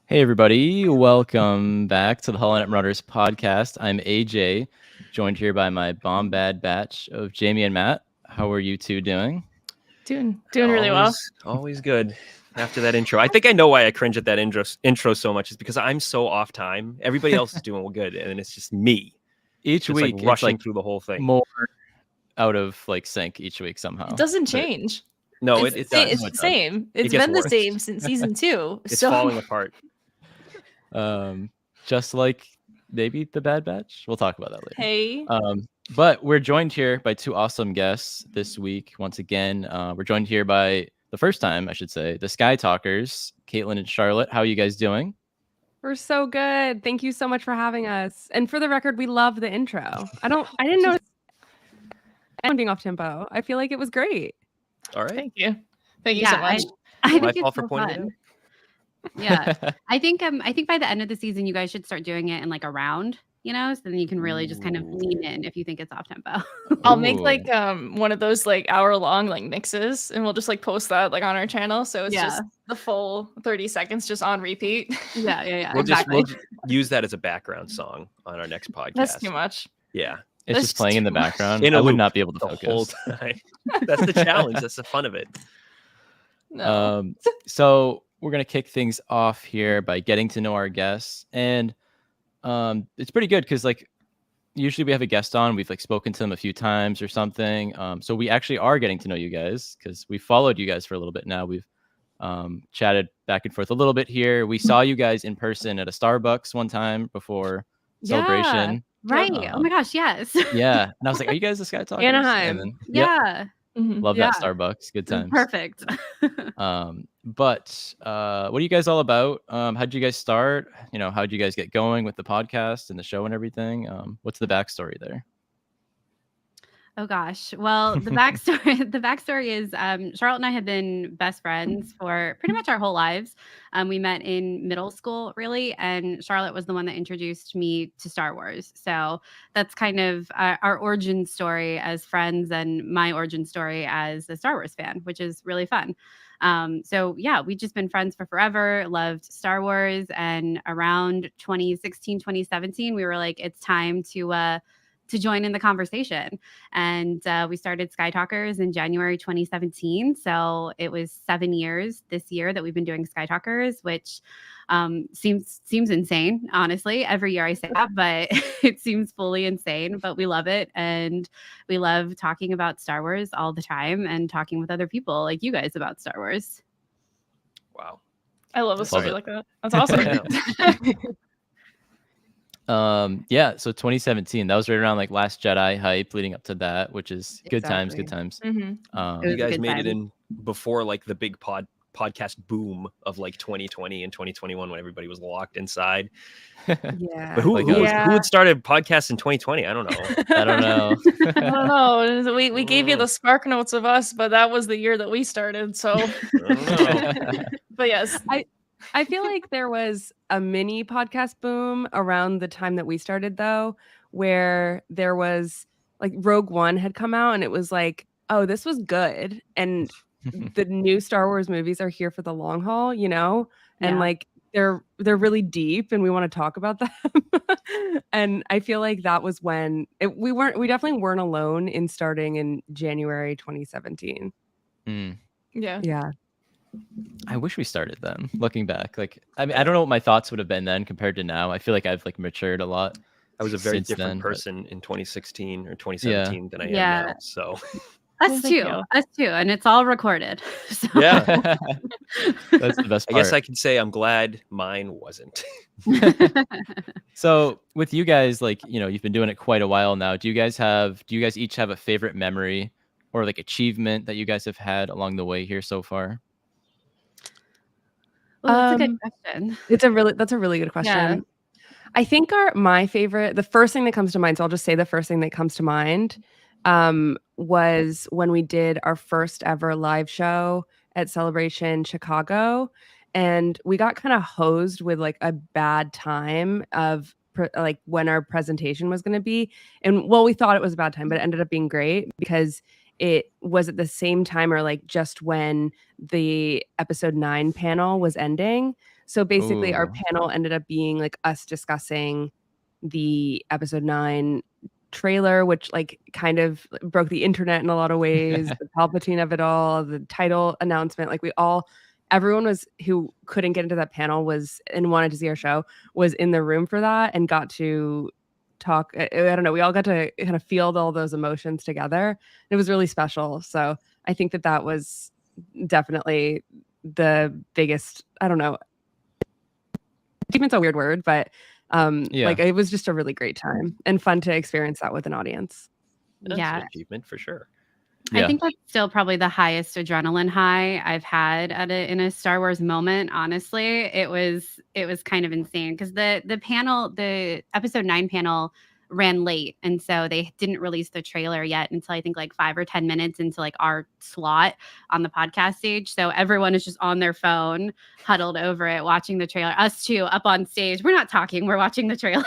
Hey everybody, welcome back to the Hollow Knight Marauders podcast. I'm AJ, joined here by my bomb bad batch of Jamie and Matt. How are you two doing? Doing really well. Always good after that intro. I think I know why I cringe at that intro so much is because I'm so off time. Everybody else is doing good, and it's just me. Each just week, like rushing through the whole thing. More out of sync each week somehow. It doesn't change. No, it does. It's the same. It's gets been worse. the same since season 2. It's falling apart. Just like maybe the Bad Batch. We'll talk about that later. Hey. But we're joined here by two awesome guests this week. Once again, we're joined here by the first time, I should say, the Skytalkers, Caitlin and Charlotte. How are you guys doing? We're so good. Thank you so much for having us. And for the record, we love the intro. I didn't know being off tempo. I feel like it was great. All right. Thank you. Thank you so much. I think fault it's for so pointing it fun. out. Yeah. I think by the end of the season, you guys should start doing it in like a round, so then you can really just kind of lean in if you think it's off tempo. I'll make like one of those like hour-long like mixes, and we'll just like post that like on our channel, so it's just the full 30 seconds just on repeat. Yeah. We'll just use that as a background song on our next podcast. That's too much. Yeah. It's just playing in the background. I would not be able to the focus whole time. That's the challenge. That's the fun of it. No. So we're gonna kick things off here by getting to know our guests, and it's pretty good because like usually we have a guest on, we've like spoken to them a few times or something. So we actually are getting to know you guys because we followed you guys for a little bit now. We've chatted back and forth a little bit here. We saw you guys in person at a Starbucks one time before Celebration. Right. Oh my gosh, yes. Yeah. And I was like, are you guys the Skytalkers? Anaheim. And then, Yeah. Love that Starbucks. Good times. Perfect. But what are you guys all about? How'd you guys start? How'd you guys get going with the podcast and the show and everything? What's the backstory there? Oh gosh. Well, the backstory is Charlotte and I have been best friends for pretty much our whole lives. We met in middle school, really, and Charlotte was the one that introduced me to Star Wars. So that's kind of our origin story as friends and my origin story as a Star Wars fan, which is really fun. So yeah, we've just been friends for forever, loved Star Wars, and around 2016, 2017, we were like, it's time to join in the conversation. And we started Skytalkers in January 2017. So it was 7 years this year that we've been doing Skytalkers, which seems insane, honestly. Every year I say that, but it seems fully insane, but we love it. And we love talking about Star Wars all the time and talking with other people like you guys about Star Wars. Wow. I love a story like that. That's awesome. So 2017, that was right around like Last Jedi hype leading up to that, which is good times. Mm-hmm. You guys made it in before like the big podcast boom of like 2020 and 2021 when everybody was locked inside. Yeah. But who had started podcasts in 2020? I don't know. I don't know. I don't know. We gave you the spark notes of us, but that was the year that we started. So I don't know. but yes. I feel like there was a mini podcast boom around the time that we started, though, where there was like Rogue One had come out and it was like, oh, this was good. And the new Star Wars movies are here for the long haul, and like they're really deep and we want to talk about them. And I feel like that was when we definitely weren't alone in starting in January 2017. Yeah. I wish we started then. Looking back, I don't know what my thoughts would have been then compared to now. I feel like I've matured a lot. I was a very different person in 2016 or 2017 than I am now. So us too, and it's all recorded. So. Yeah, that's the best part. I guess I can say I'm glad mine wasn't. So with you guys, you've been doing it quite a while now. Do you guys each have a favorite memory or like achievement that you guys have had along the way here so far? Well, that's a good question. That's a really good question. Yeah. I think the first thing that comes to mind, so I'll just say the first thing that comes to mind, was when we did our first ever live show at Celebration Chicago, and we got kind of hosed with like a bad time of like when our presentation was going to be. And well, we thought it was a bad time, but it ended up being great because it was at the same time or like just when the episode 9 panel was ending. So basically our Ooh. panel ended up being like us discussing the episode 9 trailer, which like kind of broke the internet in a lot of ways, the Palpatine of it all, the title announcement, like everyone was who couldn't get into that panel was and wanted to see our show was in the room for that and got to talk. I don't know, we all got to kind of feel all those emotions together. It was really special. So I think that was definitely the biggest, I don't know, achievement's a weird word, but like it was just a really great time and fun to experience that with an audience. That's Yeah. an achievement for sure. I think that's still probably the highest adrenaline high I've had in a Star Wars moment. Honestly, it was kind of insane because the episode 9 panel ran late, and so they didn't release the trailer yet until I think like 5 or 10 minutes into like our slot on the podcast stage. So everyone is just on their phone, huddled over it, watching the trailer. Us too, up on stage. We're not talking. We're watching the trailer.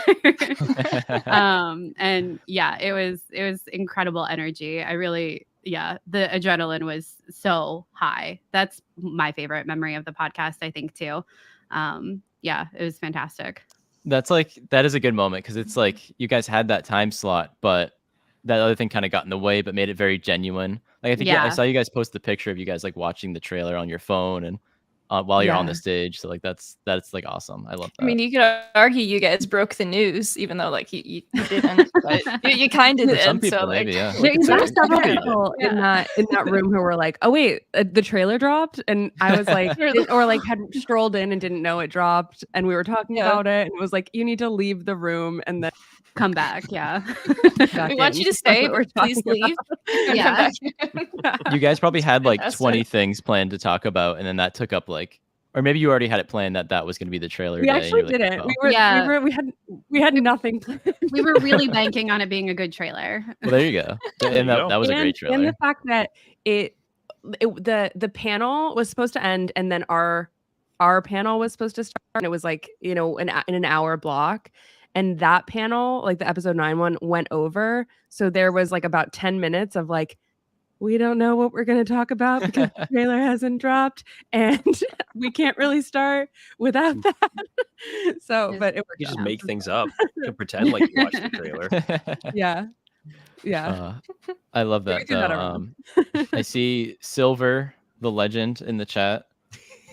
And yeah, it was incredible energy. The adrenaline was so high. That's my favorite memory of the podcast, I think, too. It was fantastic. That is a good moment because it's like you guys had that time slot, but that other thing kind of got in the way, but made it very genuine. Like I think I saw you guys post the picture of you guys like watching the trailer on your phone and while you're on the stage. So like that's like awesome. I love that. I mean, you could argue you guys broke the news, even though like you didn't, but you kind of did. Some people so maybe, like, there were several people in that room who were like, "Oh wait, the trailer dropped," and I was like, or like had strolled in and didn't know it dropped, and we were talking about it, and it was like, "You need to leave the room and then come back." Yeah, we want you to stay, but please leave. Yeah, you guys probably had like 20 things planned to talk about, and then that took up like. Or maybe you already had it planned that was going to be the trailer. We actually didn't. We had nothing planned. We were really banking on it being a good trailer. Well, there you go. And that was a great trailer. And the fact that the panel was supposed to end, and then our panel was supposed to start, and it was like in an hour block. And that panel, like the episode 9 one, went over. So there was like about 10 minutes of like, we don't know what we're going to talk about because the trailer hasn't dropped and we can't really start without that. So, but it worked. You just make things up to pretend like you watched the trailer. Yeah. I love that. Though. I see Silver, the legend, in the chat.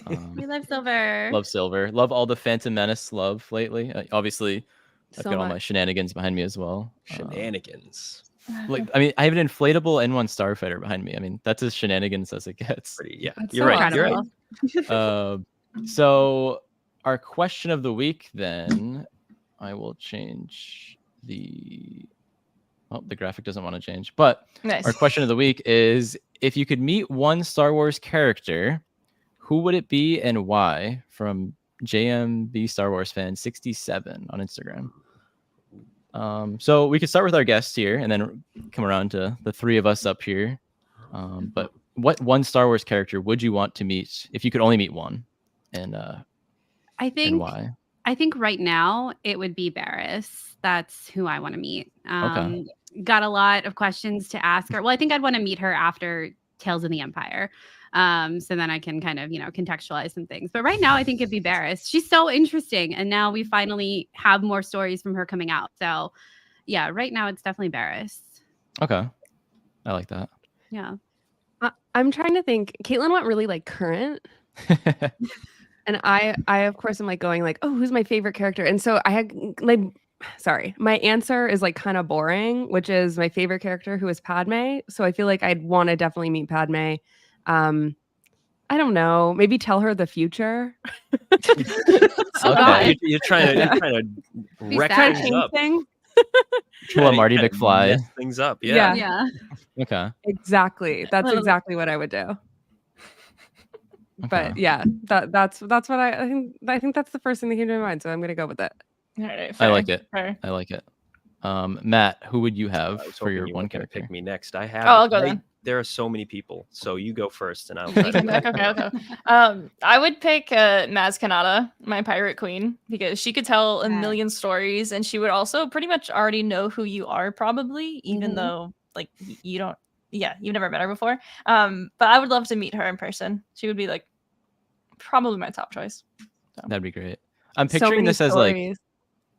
We love Silver. Love Silver. Love all the Phantom Menace love lately. Obviously, I've got all my shenanigans behind me as well. Shenanigans. Like, I mean, I have an inflatable N1 Starfighter behind me. I mean, that's as shenanigans as it gets. You're right. So our question of the week, then, I will change the graphic doesn't want to change. But our question of the week is, if you could meet one Star Wars character, who would it be and why? From JMB Star Wars fan 67 on Instagram. So we could start with our guests here and then come around to the three of us up here. But what one Star Wars character would you want to meet if you could only meet one? And and why? I think right now it would be Barriss. That's who I want to meet. Okay. Got a lot of questions to ask her. Well, I think I'd want to meet her after Tales of the Empire. So then I can kind of, contextualize some things. But right now I think it'd be Barriss. She's so interesting. And now we finally have more stories from her coming out. So yeah, right now it's definitely Barriss. Okay. I like that. Yeah. I'm trying to think. Caitlin went really like current. And I of course am like going like, oh, who's my favorite character? And so I had my answer is like kind of boring, which is my favorite character who is Padme. So I feel like I'd want to definitely meet Padme. I don't know. Maybe tell her the future. Okay. You're trying to wreck things up. Pull a Marty Kinda McFly. mess things up. Yeah. Yeah. Okay. Exactly. That's Well- exactly what I would do. But Okay. yeah, that's what I think. I think that's the first thing that came to my mind. So I'm gonna go with it. All right, I fair, like it. fair. I like it. Matt, who would you I have was for hoping your you one were gonna character? pick me next. I have. Oh, I'll go then. There are so many people, so you go first, and I'll. Okay. I would pick Maz Kanata, my pirate queen, because she could tell a Yes. million stories, and she would also pretty much already know who you are, probably, even Mhm. though like you don't. Yeah, you've never met her before. But I would love to meet her in person. She would be like probably my top choice. That'd be great. I'm So picturing many this as like stories.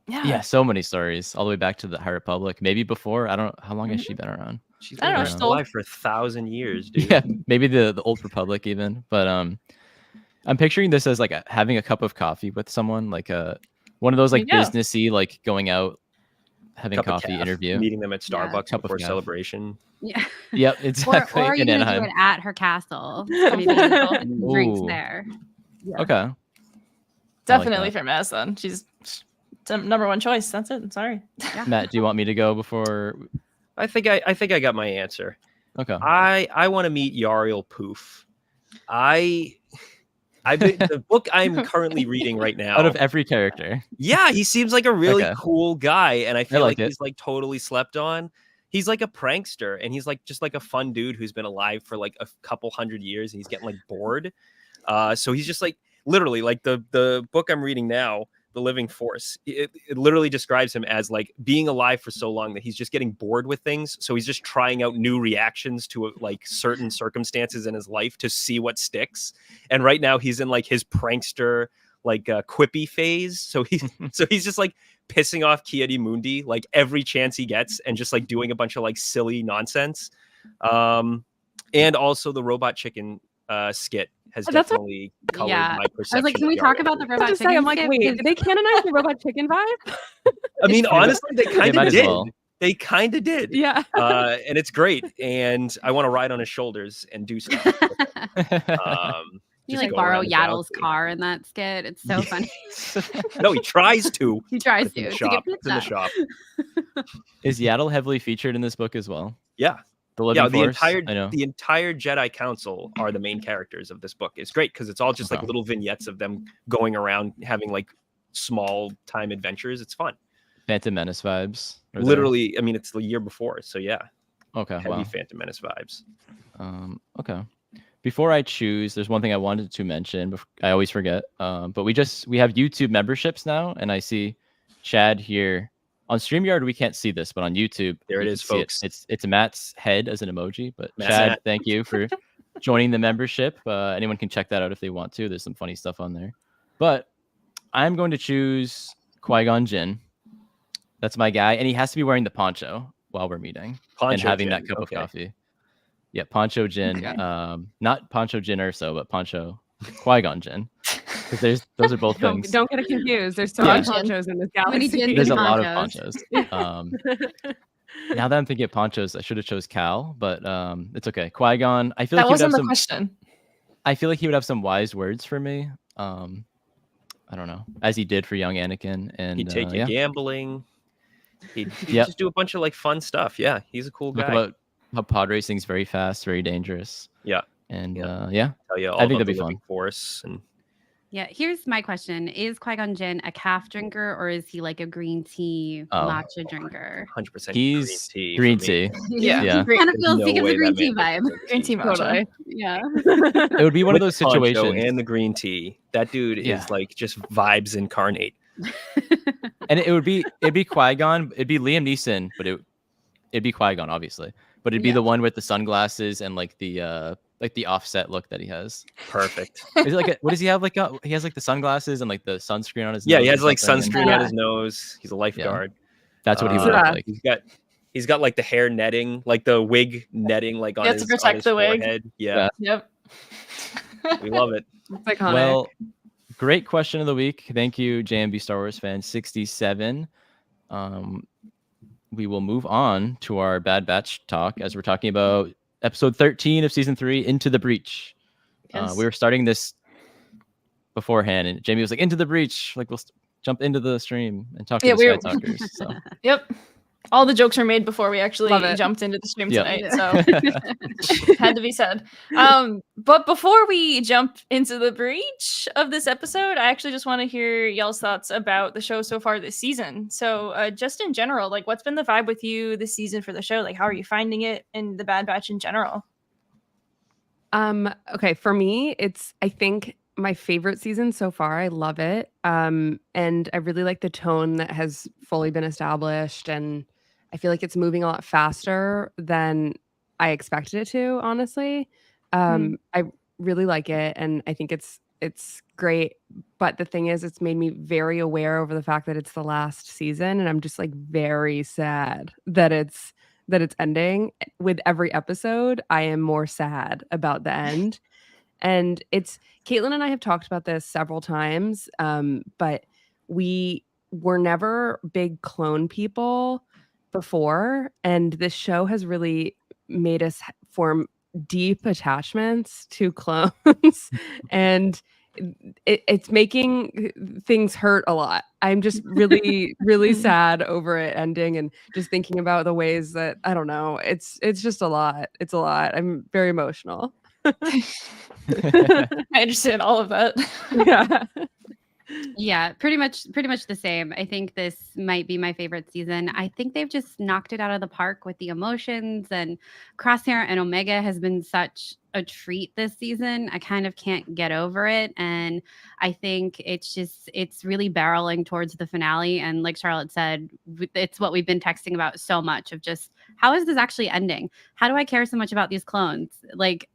yeah, so many stories all the way back to the High Republic. Maybe before. I don't know how long has she been around. She's I don't been know, she's alive for 1,000 years, dude. Yeah, maybe the old Republic even. But I'm picturing this as like having a cup of coffee with someone, like one of those like Yeah. businessy, like going out, having Cup of coffee caf, interview. meeting them at Yeah. Starbucks Cup of before caf. celebration. Yeah. Yep, exactly. Or are you in gonna Anaheim. do it at her castle? Maybe. Drinks Ooh. there. Okay. Definitely that. for Maz then. She's number one choice. That's it. Sorry. Matt, do you want me to go before? I think I got my answer. Okay. I want to meet Yariel Poof. The book I'm currently reading right now. Out of every character. Yeah, he seems like a really Okay. cool guy, and I feel like like it. he's like totally slept on. He's like a prankster, and he's like just like a fun dude who's been alive for like a couple hundred years, and he's getting like bored. So he's just like literally like the book I'm reading now, The Living Force. It literally describes him as like being alive for so long that he's just getting bored with things. So he's just trying out new reactions to like certain circumstances in his life to see what sticks. And right now he's in like his prankster like quippy phase. So he's just like pissing off Kiadi Mundi like every chance he gets and just like doing a bunch of like silly nonsense. And also the robot chicken skit has That's what- definitely colored Yeah. my I perception. was like, can of we talk Yariel about the Poof. I robot was chicken? say, I'm like, skit? wait, Because- did they canonize the robot chicken vibe? I mean, honestly, they kind might of as did. well. They kind of did. Yeah. And it's great. And I want to ride on his shoulders and do stuff. You Just like go borrow around the Yaddle's galaxy. car in that skit. It's so funny. No, he tries to. He tries It's in to the get shop. It's in the pizza. shop. Is Yaddle heavily featured in this book as well? Yeah. The Living Yeah, Force? I know. the entire Jedi Council are the main characters of this book. It's great because it's all just like Okay. little vignettes of them going around having like small time adventures. It's fun. Phantom Menace vibes. are there? Literally, I mean, it's the year before, so yeah, Okay. heavy Wow. Phantom Menace vibes. Okay. Before I choose, there's one thing I wanted to mention. I always forget. But we have YouTube memberships now, and I see Chad here on StreamYard. We can't see this, but on YouTube, There it you is, can see folks. It's Matt's head as an emoji. But Matt's Chad, hat. thank you for joining the membership. Anyone can check that out if they want to. There's some funny stuff on there. But I'm going to choose Qui-Gon Jinn. That's my guy, and he has to be wearing the poncho while we're meeting and Poncho having Jinn, that cup okay. of coffee. Yeah, Poncho Jinn. Okay. Not Poncho Jinn Urso, but Poncho Qui-Gon Jinn. Because those are both things. Don't get it confused. There's so Yeah. many ponchos in this Many galaxy. gins There's a and lot of ponchos. ponchos. Now that I'm thinking of ponchos, I should have chose Cal, but it's okay. Qui-Gon. I feel like That he would have wasn't the some. question. I feel like he would have some wise words for me. I don't know, as he did for young Anakin, and He'd take you yeah. gambling. He'd Yep. just do a bunch of like fun stuff. Yeah, he's a cool Talk guy. about how pod racing's very fast, very dangerous. Yeah. And Yeah. yeah, Tell you all I think about that'd be the Living fun. Force and Yeah, here's my question. Is Qui-Gon Jinn a calf drinker or is he like a green tea Oh. matcha drinker? 100% He's green tea. green for me. tea. Yeah. Yeah. Kind of There's feels no sick as way a green that tea man vibe. drinks Green tea matcha. Totally. Yeah. It would be one of With those the poncho situations, and the green tea. That dude Yeah. is like just vibes incarnate. and it'd be Qui-Gon. It'd be Liam Neeson, but it'd be Qui-Gon, obviously. But it'd be Yeah. the one with the sunglasses and like the offset look that he has. Perfect. Is it like what does he have? He has like the sunglasses and like the sunscreen on his Yeah, nose he or has like something, and sunscreen on Yeah. his nose. He's a lifeguard. That's what he would Uh, look like. He's got like the hair netting, like the wig netting, like on Yeah, his to protect on his the wig. forehead. Yeah, Yep. we love it. It's iconic. Well, great question of the week. Thank you, JMB Star Wars fan 67. We will move on to our Bad Batch talk as we're talking about episode 13 of season 3, Into the Breach. Yes. We were starting this beforehand, and Jamie was like, "Into the Breach." Like, we'll jump into the stream and talk to Yeah, the Skytalkers. So Yep. All the jokes were made before we actually Love it. jumped into the stream Yep. tonight, so had to be said. But before we jump into the breach of this episode, I actually just want to hear y'all's thoughts about the show so far this season. So just in general, like what's been the vibe with you this season for the show? Like how are you finding it and the Bad Batch in general? Okay, for me, it's I think my favorite season so far. I love it. And I really like the tone that has fully been established, and I feel like it's moving a lot faster than I expected it to, honestly. I really like it, and I think it's great. But the thing is, it's made me very aware over the fact that it's the last season, and I'm just like very sad that it's ending. With every episode, I am more sad about the end. And it's Caitlin and I have talked about this several times, but we were never big clone people before, and this show has really made us form deep attachments to clones, and it's making things hurt a lot. I'm just really, really sad over it ending, and just thinking about the ways that I don't know. It's just a lot. It's a lot. I'm very emotional. I understand all of that. Yeah. Yeah, pretty much the same. I think this might be my favorite season. I think they've just knocked it out of the park with the emotions, and Crosshair and Omega has been such a treat this season. I kind of can't get over it, and I think it's really barreling towards the finale, and like Charlotte said, it's what we've been texting about so much of just how is this actually ending? How do I care so much about these clones? Like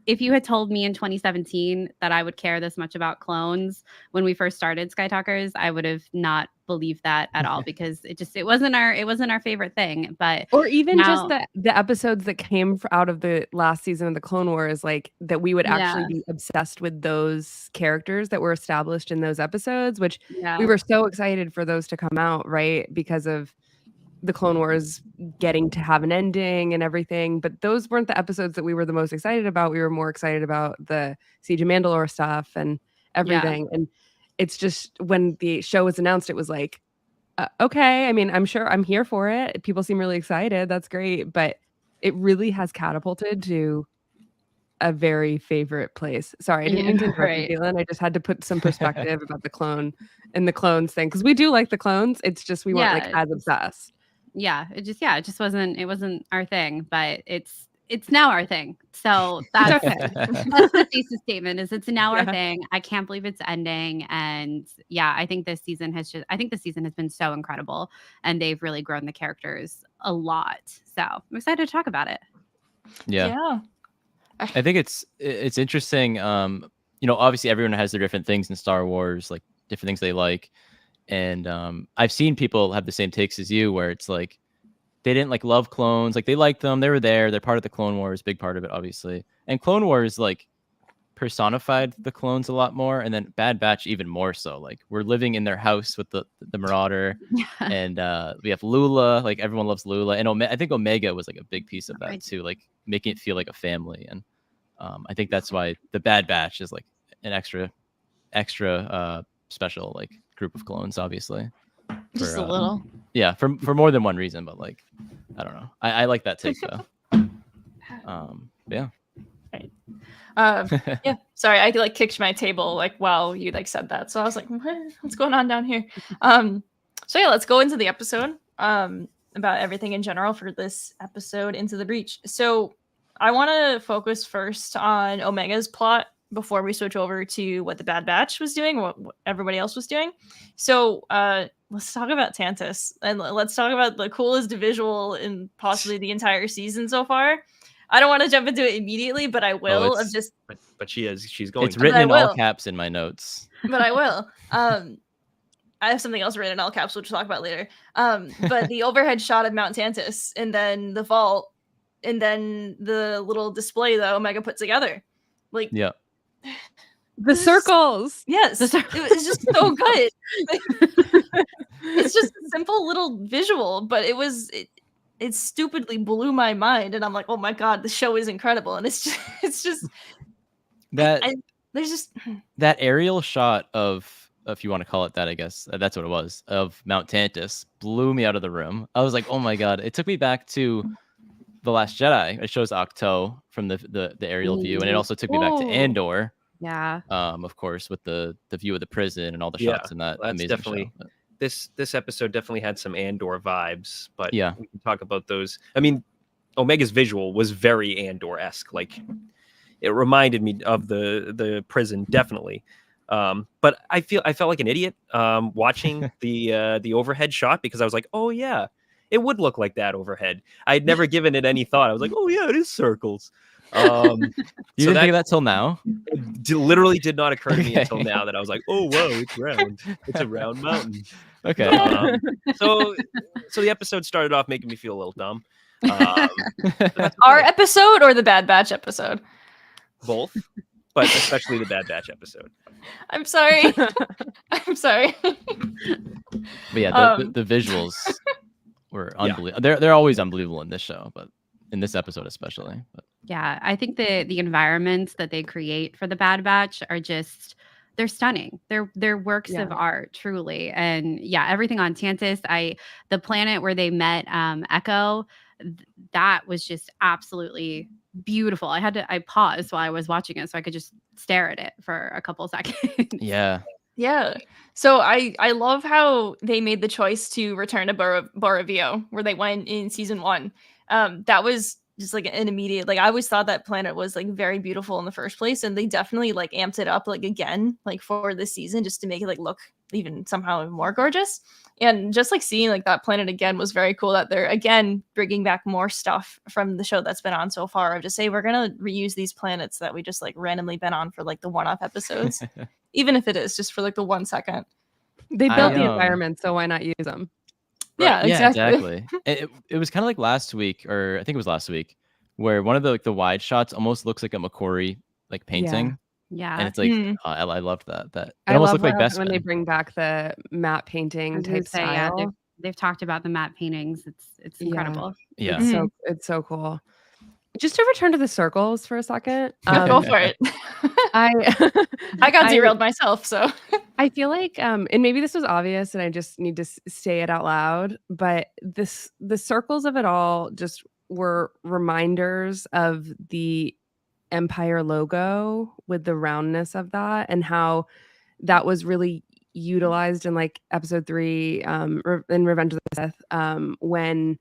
if you had told me in 2017 that I would care this much about clones when we first started Skytalkers, I would have not believed that at all, because it wasn't our favorite thing. But or even now, just the episodes that came out of the last season of the Clone Wars, like that we would actually be obsessed with those characters that were established in those episodes, which we were so excited for those to come out, right? Because of the Clone Wars getting to have an ending and everything. But those weren't the episodes that we were the most excited about. We were more excited about the Siege of Mandalore stuff and everything. And it's just when the show was announced, it was like, okay, I mean, I'm sure I'm here for it. People seem really excited. That's great. But it really has catapulted to a very favorite place. Sorry, I didn't mean to interrupt you, Caitlin. I just had to put some perspective about the clone and the clones thing, because we do like the clones. It's just we weren't like as obsessed. It just wasn't our thing, but it's now our thing. So that's okay. That's the thesis statement, is it's now our thing. I can't believe it's ending. And I think this season has been so incredible, and they've really grown the characters a lot. So I'm excited to talk about it. Yeah. I think it's interesting. Obviously everyone has their different things in Star Wars, like different things they like. And I've seen people have the same takes as you, where it's like they didn't like love clones, like they liked them, they were there, they're part of the Clone Wars, big part of it, obviously. And Clone Wars like personified the clones a lot more, and then Bad Batch even more so. Like we're living in their house with the Marauder, and we have Lula. Like everyone loves Lula, and I think Omega was like a big piece of that too, like making it feel like a family. And I think that's why the Bad Batch is like an extra special like group of clones, obviously. Just a little. Yeah, for more than one reason, but like I don't know. I like that take though. Yeah. Right. Yeah. Sorry, I like kicked my table like while you like said that. So I was like, what's going on down here? So yeah, let's go into the episode. About everything in general for this episode, Into the Breach. So I want to focus first on Omega's plot before we switch over to what the Bad Batch was doing, what everybody else was doing. So let's talk about Tantus, and let's talk about the coolest visual in possibly the entire season so far. I don't want to jump into it immediately, but I will. But she's going. It's written in all caps in my notes. But I will. I have something else written in all caps, which we'll talk about later. But the overhead shot of Mount Tantus, and then the vault, and then the little display that Omega put together. Like, yeah. The circles. Yes. It was just so good. It's just a simple little visual, but it stupidly blew my mind. And I'm like, oh my God, the show is incredible. And it's just that aerial shot of if you want to call it that, I guess that's what it was, of Mount Tantus blew me out of the room. I was like, oh my god! It took me back to The Last Jedi. It shows Octo from the aerial view, and it also took me back to Ooh. Andor. Yeah. Of course, with the view of the prison and all the Yeah, shots in that that's amazing definitely show. But this episode definitely had some Andor vibes, but Yeah. we can talk about those. I mean, Omega's visual was very Andor-esque. Like, it reminded me of the prison, definitely. But I felt like an idiot watching the overhead shot, because I was like, oh yeah, it would look like that overhead. I'd never given it any thought. I was like, oh yeah, it is circles. You So didn't think of that till now? it literally did not occur to me until Okay. now that I was like, oh whoa, it's round. It's a round mountain. Okay. So the episode started off making me feel a little dumb. But that's Our okay. episode or the Bad Batch episode? Both, but especially the Bad Batch episode. I'm sorry. I'm sorry. But yeah, the visuals were unbelievable. They're always unbelievable in this show, but in this episode especially. But Yeah, I think the environments that they create for the Bad Batch are just they're stunning. They're works of art, truly. And yeah, everything on Tantus, the planet where they met Echo, that was just absolutely beautiful. I paused while I was watching it so I could just stare at it for a couple seconds. yeah. Yeah. So I love how they made the choice to return to Borovio, where they went in season 1. That was just like an immediate, like, I always thought that planet was like very beautiful in the first place, and they definitely like amped it up like again, like for this season, just to make it like look even somehow more gorgeous. And just like seeing like that planet again was very cool, that they're again bringing back more stuff from the show that's been on so far, of just say we're gonna reuse these planets that we just like randomly been on for like the one-off episodes. Even if it is just for like the 1 second. They built the I, environment, so why not use them? Yeah, Yeah, exactly. exactly. It was kind of like last week, or I think it was last week, where one of the wide shots almost looks like a McQuarrie like painting, and Yeah. it's like Mm. I loved that. That it I almost love looked like when they Bespin. bring back the matte I painting was gonna type say, yeah, style. they've talked about the matte paintings. It's Yeah. incredible. Yeah. It's so cool. Just to return to the circles for a second. Go for it. I I got derailed myself, so I feel like and maybe this was obvious and I just need to say it out loud, but the circles of it all just were reminders of the Empire logo, with the roundness of that and how that was really utilized in like episode 3 in Revenge of the Sith, when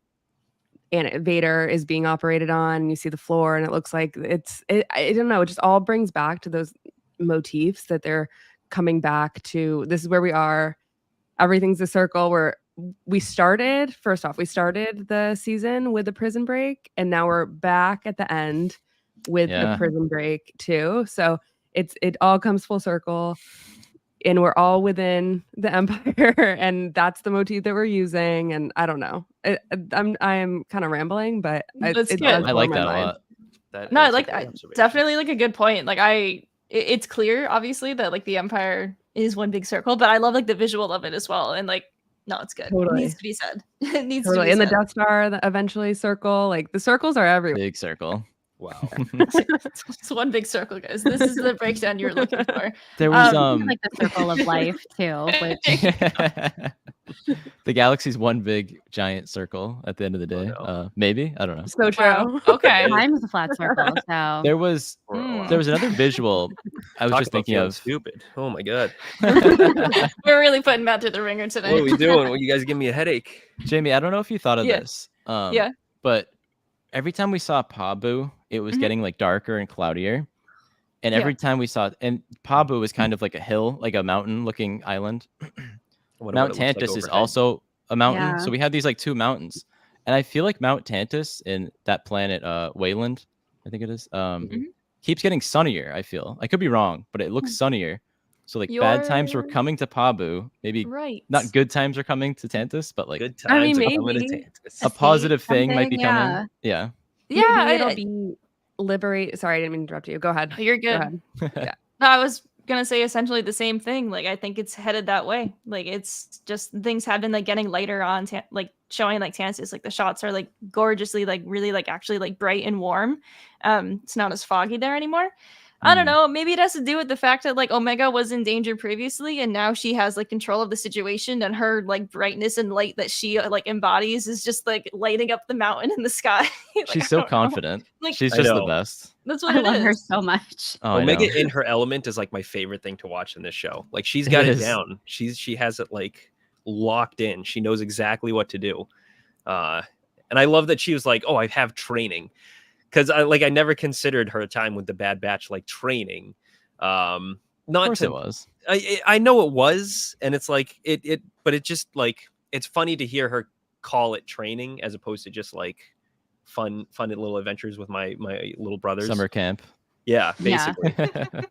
Vader is being operated on, and you see the floor and it looks like I don't know, it just all brings back to those motifs that they're coming back to. This is where we are. Everything's a circle. Where we started the season with the prison break, and now we're back at the end with the prison break too. So it all comes full circle, and we're all within the Empire, and that's the motif that we're using. And I don't know, I'm kind of rambling, but That's it good. does I blow like my that a mind. lot. no, I That's a like great that. observation. Definitely like a good point. Like it's clear, obviously, that like the Empire is one big circle, but I love like the visual of it as well. And like, no, it's good. Totally. It needs to be said. It needs Totally. to And be the said. Death Star, eventually circle, like the circles are everywhere. Big circle. Wow. It's one big circle, guys. This is the breakdown you were looking for. There was Like the circle of life too, which the galaxy's one big giant circle at the end of the day. no. Maybe, I don't know. So true. Wow. Okay. time is a flat circle. So There was Mm. there was another visual I was Talk just about thinking feeling of. stupid. Oh my god. We're really putting Matt through the ringer today. What are we doing? Well, you guys give me a headache. Jamie, I don't know if you thought of Yeah. this. Yeah. But every time we saw Pabu, it was Mhm. getting like darker and cloudier. And Yeah. every time we saw, and Pabu was kind of like a hill, like a mountain looking island. What Mount it looks like Tantus is overhead. also a mountain. Yeah. So we had these like two mountains. And I feel like Mount Tantus in that planet, Wayland, I think it is, keeps getting sunnier, I feel. I could be wrong, but it looks sunnier. So like bad times were You're coming to Pabu. Maybe right. not good times are coming to Tantus, but like Good I mean, times are coming to maybe. Tantus. a positive thing might be something, coming. Yeah. Yeah, Maybe it'll be liberate. Sorry, I didn't mean to interrupt you. Go ahead. you're Go good. ahead. No, I was gonna say essentially the same thing. Like I think it's headed that way. Like it's just things have been like getting lighter on like showing like Tantus. Like the shots are like gorgeously like really like actually like bright and warm. It's not as foggy there anymore. I don't Mm. know. Maybe it has to do with the fact that like Omega was in danger previously, and now she has like control of the situation, and her like brightness and light that she like embodies is just like lighting up the mountain in the sky. Like, She's I so don't know. confident. Like, She's I just the know. best. That's what I it love her is. so much. Oh, I know. Omega in her element is like my favorite thing to watch in this show. Like she's It got it is. down. She has it like locked in. She knows exactly what to do. And I love that she was like, "Oh, I have training," because I never considered her time with the Bad Batch like training. Of Not course to it was. I know it was, and it's like but it just like it's funny to hear her call it training as opposed to just like fun little adventures with my little brothers. Summer camp. Yeah, Yeah. basically.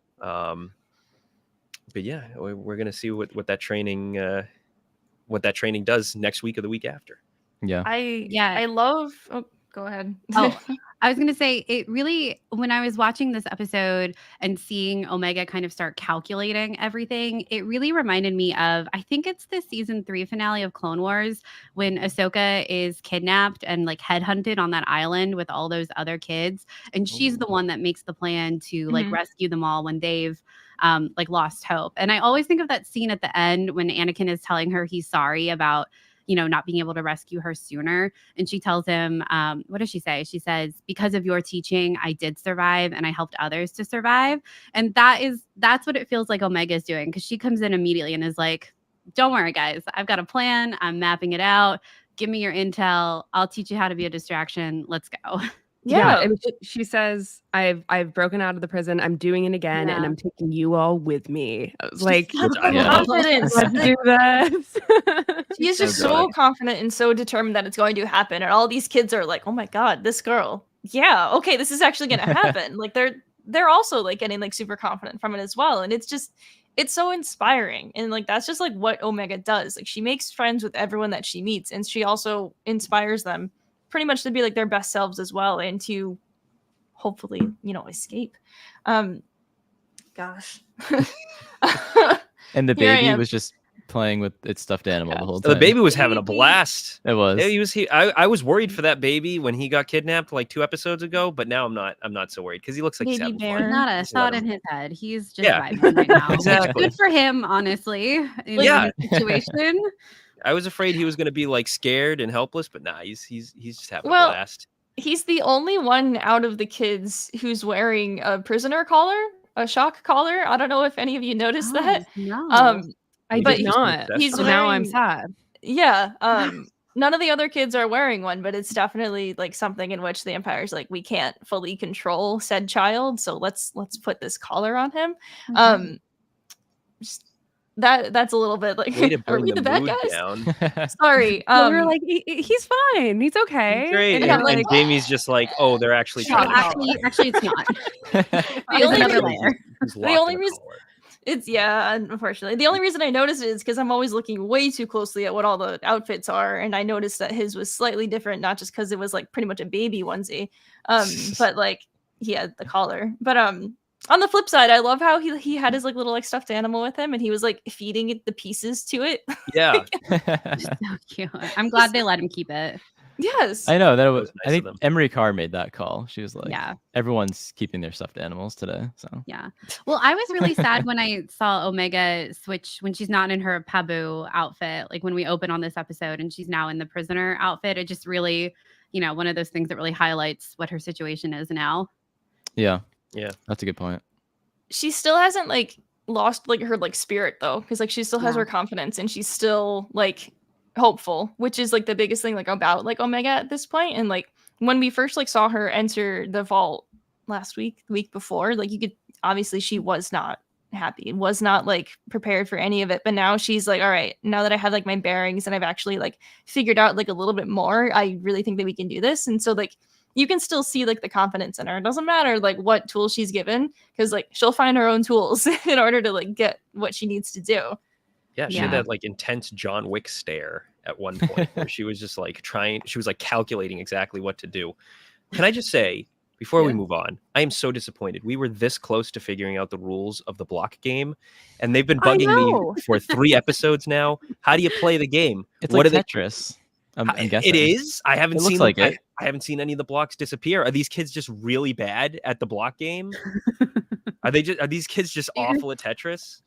But yeah, we're gonna see what that training does next week or the week after. Yeah. I love. Oh, go ahead. Oh, I was going to say it really, when I was watching this episode and seeing Omega kind of start calculating everything, it really reminded me of, I think it's the season 3 finale of Clone Wars when Ahsoka is kidnapped and like headhunted on that island with all those other kids. And she's the one that makes the plan to like Mhm. rescue them all when they've like lost hope. And I always think of that scene at the end when Anakin is telling her he's sorry about, you know, not being able to rescue her sooner. And she tells him, what does she say? She says, because of your teaching, I did survive and I helped others to survive. And that's what it feels like Omega is doing. Cause she comes in immediately and is like, don't worry, guys, I've got a plan. I'm mapping it out. Give me your intel. I'll teach you how to be a distraction. Let's go. Yeah. I mean, she says, I've broken out of the prison. I'm doing it again, and Yeah. I'm taking you all with me. I was like, Which I Yeah. love. confidence. let's do this. She is So just good. so confident and so determined that it's going to happen. And all these kids are like, oh my God, this girl. Yeah, okay, this is actually gonna happen. Like they're also like getting like super confident from it as well. And it's so inspiring. And like that's just like what Omega does. Like she makes friends with everyone that she meets, and she also inspires them pretty much to be like their best selves as well, and to hopefully, you know, escape. Gosh. And the Here I baby am. was just playing with its stuffed animal the whole So time. the baby was having a blast. It was. I was worried for that baby when he got kidnapped like 2 episodes ago, but now I'm not so worried because he looks like he's Baby having bear. fun. Not a Just let thought him- in his head. He's just Yeah, vibing right now. exactly. Good for him, honestly. In Yeah. this situation. I was afraid he was going to be like scared and helpless, but nah, he's just having Well, a blast. He's the only one out of the kids who's wearing a prisoner collar, a shock collar. I don't know if any of you noticed that. No. I But did not. he's So now I'm wearing- sad. Yeah. None of the other kids are wearing one, but it's definitely like something in which the Empire's like, we can't fully control said child, so let's put this collar on him. Okay. Just- that's a little bit like, Way to are bring we the the bad mood guys? down. Sorry. We were like, he's fine. He's okay. Great. And Yeah, And, you're like- and Jamie's just like, oh, they're actually Shut trying up. to Actually, it's not. The There's only another reason- layer. He's the locked only in a reason- collar. It's unfortunately. The only reason I noticed it is because I'm always looking way too closely at what all the outfits are, and I noticed that his was slightly different, not just because it was like pretty much a baby onesie, but like he had the collar. But on the flip side, I love how he had his like little like stuffed animal with him, and he was like feeding it the pieces to it. Yeah. So cute. I'm glad they let him keep it. Yes. I know that was was. nice I think of them. Emery Carr made that call. She was like, Yeah. everyone's keeping their stuffed animals today. So Yeah. Well, I was really sad when I saw Omega switch when she's not in her Pabu outfit. Like when we open on this episode and she's now in the prisoner outfit. It just really, one of those things that really highlights what her situation is now. yeah, Yeah. that's a good point. She still hasn't like lost like her like spirit though, because like she still has Yeah. her confidence, and she's still like hopeful, which is like the biggest thing like about like Omega at this point. And like when we first like saw her enter the vault last week, the week before, like you could obviously she was not happy, was not like prepared for any of it. But now she's like, all right, now that I have like my bearings and I've actually like figured out like a little bit more, I really think that we can do this. And so like you can still see like the confidence in her. It doesn't matter like what tools she's given, because like she'll find her own tools in order to like get what she needs to do. Yeah, she Yeah. had that like intense John Wick stare at one point where she was just like she was like calculating exactly what to do. Can I just say, before we Yeah. move on, I am so disappointed. We were this close to figuring out the rules of the block game, and they've been I bugging know. me for 3 episodes now. How do you play the game? It's What like are they- Tetris. I'm guessing It is. I haven't It looks seen like them- it. I haven't seen any of the blocks disappear. Are these kids just really bad at the block game? Are these kids just awful at Tetris?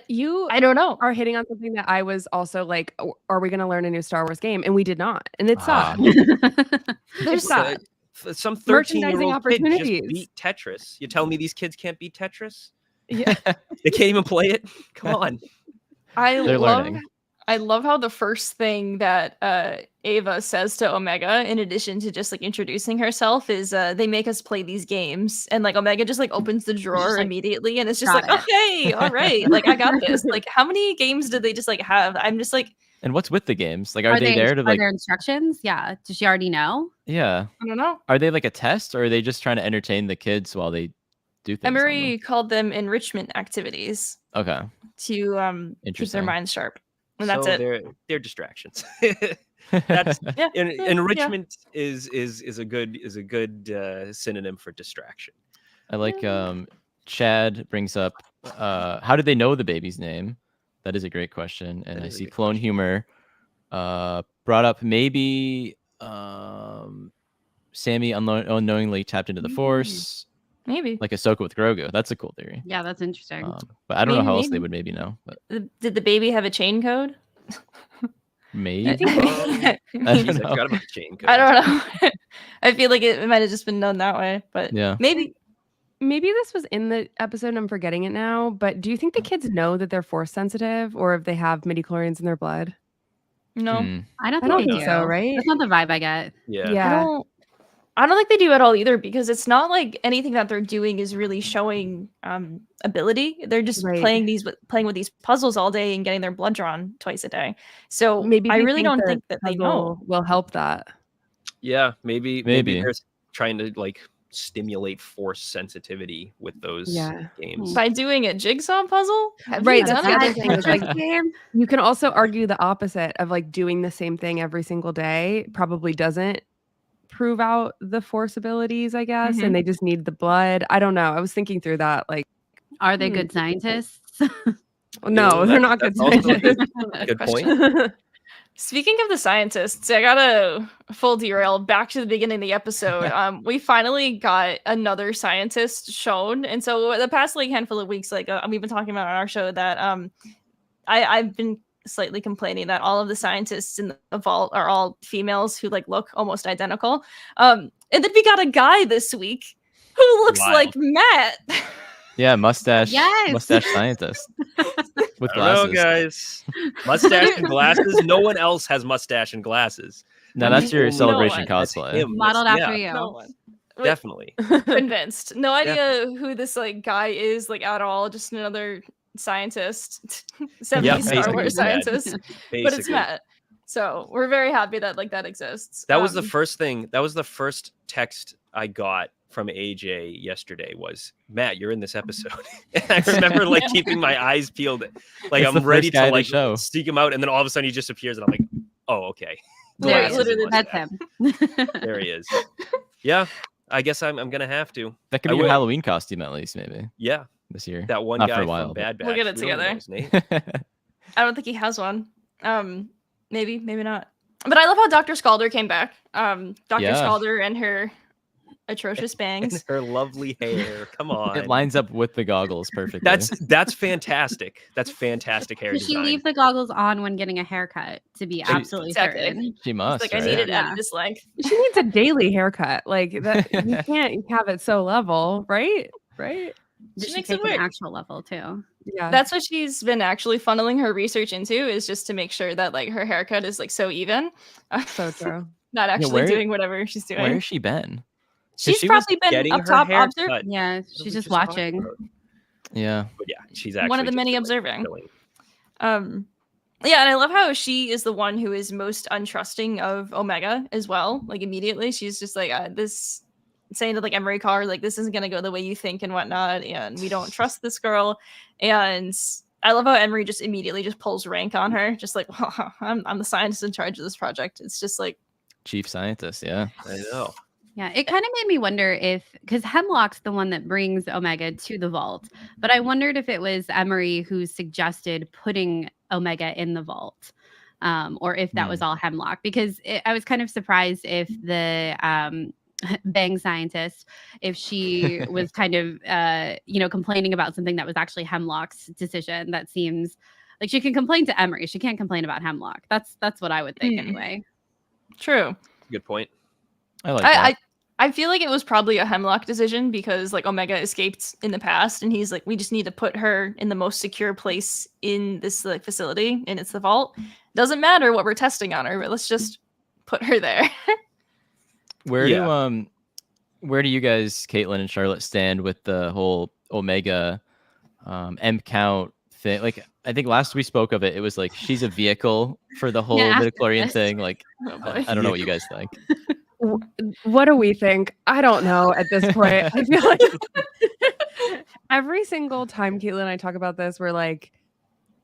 You I don't know. are hitting on something that I was also like, are we going to learn a new Star Wars game? And we did not. And it's Ah. sad. There's sad. Some Merchandising 13-year-old kid just opportunities. beat Tetris. You tell me these kids can't beat Tetris? Yeah. They can't even play it? Come on. They're learning. I love how the first thing that Ava says to Omega, in addition to just like introducing herself, is they make us play these games, and like Omega just like opens the drawer like, immediately, and it's just got like, it. okay, all right, like I got this. Like, how many games did they just like have? I'm just like, And what's with the games? Like, are they there to are like? there instructions? Yeah. Does she already know? Yeah. I don't know. Are they like a test, or are they just trying to entertain the kids while they do things? on them? Emery called them enrichment activities Okay. to keep their Interesting. minds sharp, and that's So it. they're distractions. That's Yeah, enrichment is a good synonym for distraction. I like Chad brings up how did they know the baby's name? That is a great question. And That I is a see good Clone question. Humor brought up maybe Sammy unknowingly tapped into the Force, Maybe. like Ahsoka with Grogu. That's a cool theory. Yeah, that's interesting. But I don't know how else they Maybe. would maybe know. But Did the baby have a chain code? maybe. I Jeez, I know. forgot about the chain code. I don't know. I feel like it might have just been known that way, but Yeah. maybe. Maybe this was in the episode and I'm forgetting it now, but do you think the kids know that they're Force sensitive or if they have midichlorians in their blood? No, Hmm. I don't I think don't they think do. so, right? That's not the vibe I get. Yeah. I don't think they do at all either, because it's not like anything that they're doing is really showing ability. They're just Right. playing with these puzzles all day and getting their blood drawn twice a day. So Maybe I they really don't the think that they puzzle know. will help that. Yeah, maybe Maybe. they're trying to like stimulate Force sensitivity with those Yeah. games. By doing a jigsaw puzzle. Have Right, you that's done the that? other thing. It's like game. you can also argue the opposite of like doing the same thing every single day probably doesn't prove out the Force abilities, I guess, Mhm. and they just need the blood. I don't know. I was thinking through that. Like, Are they good scientists? no, Yeah, they're not that's good. also a scientists. Good point. point. Speaking of the scientists, I got a full derail back to the beginning of the episode. We finally got another scientist shown, and so the past like handful of weeks, like we've been talking about on our show that I've been slightly complaining that all of the scientists in the vault are all females who like look almost identical. And then we got a guy this week who looks Wild. like Matt. Yeah, mustache Yes. scientist with I don't know, glasses. guys. Mustache and glasses. No one else has mustache and glasses. Now that's your No celebration one. That's cosplay. him. Modeled That's- after yeah, you. No one. Wait, definitely. convinced. No idea who this like guy is like at all. Just another scientist, 70s Yeah, Star basically Wars Matt. scientist, Basically. but it's Matt. So we're very happy that like that exists. That was the first thing. That was the first text I got from AJ yesterday was, Matt, you're in this episode. And I remember like keeping my eyes peeled. Like It's the I'm ready first guy to of the like show. seek him out. And then all of a sudden he just appears and I'm like, oh, okay. Yeah, Glasses and literally, That's mustache. him. There he is. Yeah, I guess I'm gonna have to. That could I be your would- Halloween costume at least, maybe Yeah, this year. that one Not guy for a while, from but- Bad Batch. We'll get it We don't know together. his name. I don't think he has one. Maybe not. But I love how Dr. Scalder came back. Dr. Yeah. Scalder and her atrocious bangs. And her lovely hair. Come on. It lines up with the goggles perfectly. That's fantastic. That's fantastic hair Does she design. leave the goggles on when getting a haircut to be absolutely Exactly. certain? She must. Like right? I need it Yeah. at this length. She needs a daily haircut. Like that, you can't have it so level, right? Right? Does She she makes it take an weird. actual level too? Yeah. That's what she's been actually funneling her research into, is just to make sure that like her haircut is like so even. so true. Not actually where- doing whatever she's doing. Where has she been? She's she was probably been getting up her top hair observing. cut. Yeah, What she's we just talked watching. about. Yeah. But yeah, she's actually One of the just, many like, observing. chilling. Yeah, and I love how she is the one who is most untrusting of Omega as well. Like immediately, she's just like this, saying to like Emery Carr, like this isn't gonna go the way you think and whatnot, and we don't trust this girl. And I love how Emery just immediately just pulls rank on her, just like, well, I'm the scientist in charge of this project. It's just like, Chief scientist. Yeah. I know. Yeah, it kind of made me wonder if, because Hemlock's the one that brings Omega to the vault, but I wondered if it was Emery who suggested putting Omega in the vault, or if that was all Hemlock. Because I was kind of surprised if the bang scientist, if she was kind of complaining about something that was actually Hemlock's decision. That seems like she can complain to Emery. She can't complain about Hemlock. That's what I would think anyway. True. Good point. I like that. I feel like it was probably a Hemlock decision because like Omega escaped in the past, and he's like, we just need to put her in the most secure place in this like facility, and it's the vault. Doesn't matter what we're testing on her, but let's just put her there. Where do you guys, Caitlin and Charlotte, stand with the whole Omega M count thing? Like, I think last we spoke of it, it was like she's a vehicle for the whole midichlorian thing. Like, I don't know what you guys think. What do we think? I don't know at this point. I feel like every single time Caitlin and I talk about this, we're like,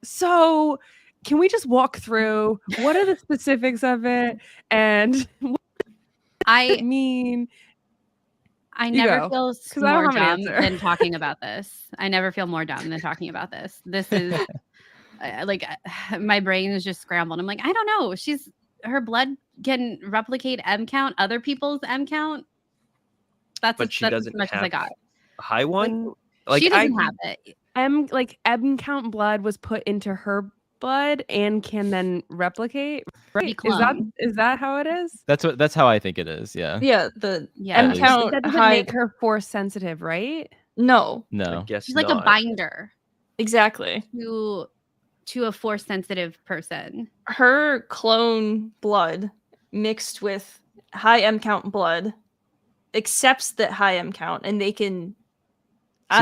so can we just walk through what are the specifics of it? And I mean, I never feel more dumb answer. than talking about this. I never feel more dumb than talking about this. This is like my brain is just scrambled. I'm like, I don't know. Her blood can replicate M count, other people's M count. But she doesn't as much have as I got. a high one. Like she doesn't have it. M count blood was put into her blood and can then replicate. Right? Is that how it is? That's how I think it is. Yeah. Yeah. M count that doesn't make her force sensitive, right? No. I guess she's like a binder. Exactly. To a force sensitive person. Her clone blood mixed with high M count blood accepts that high M count, and they can.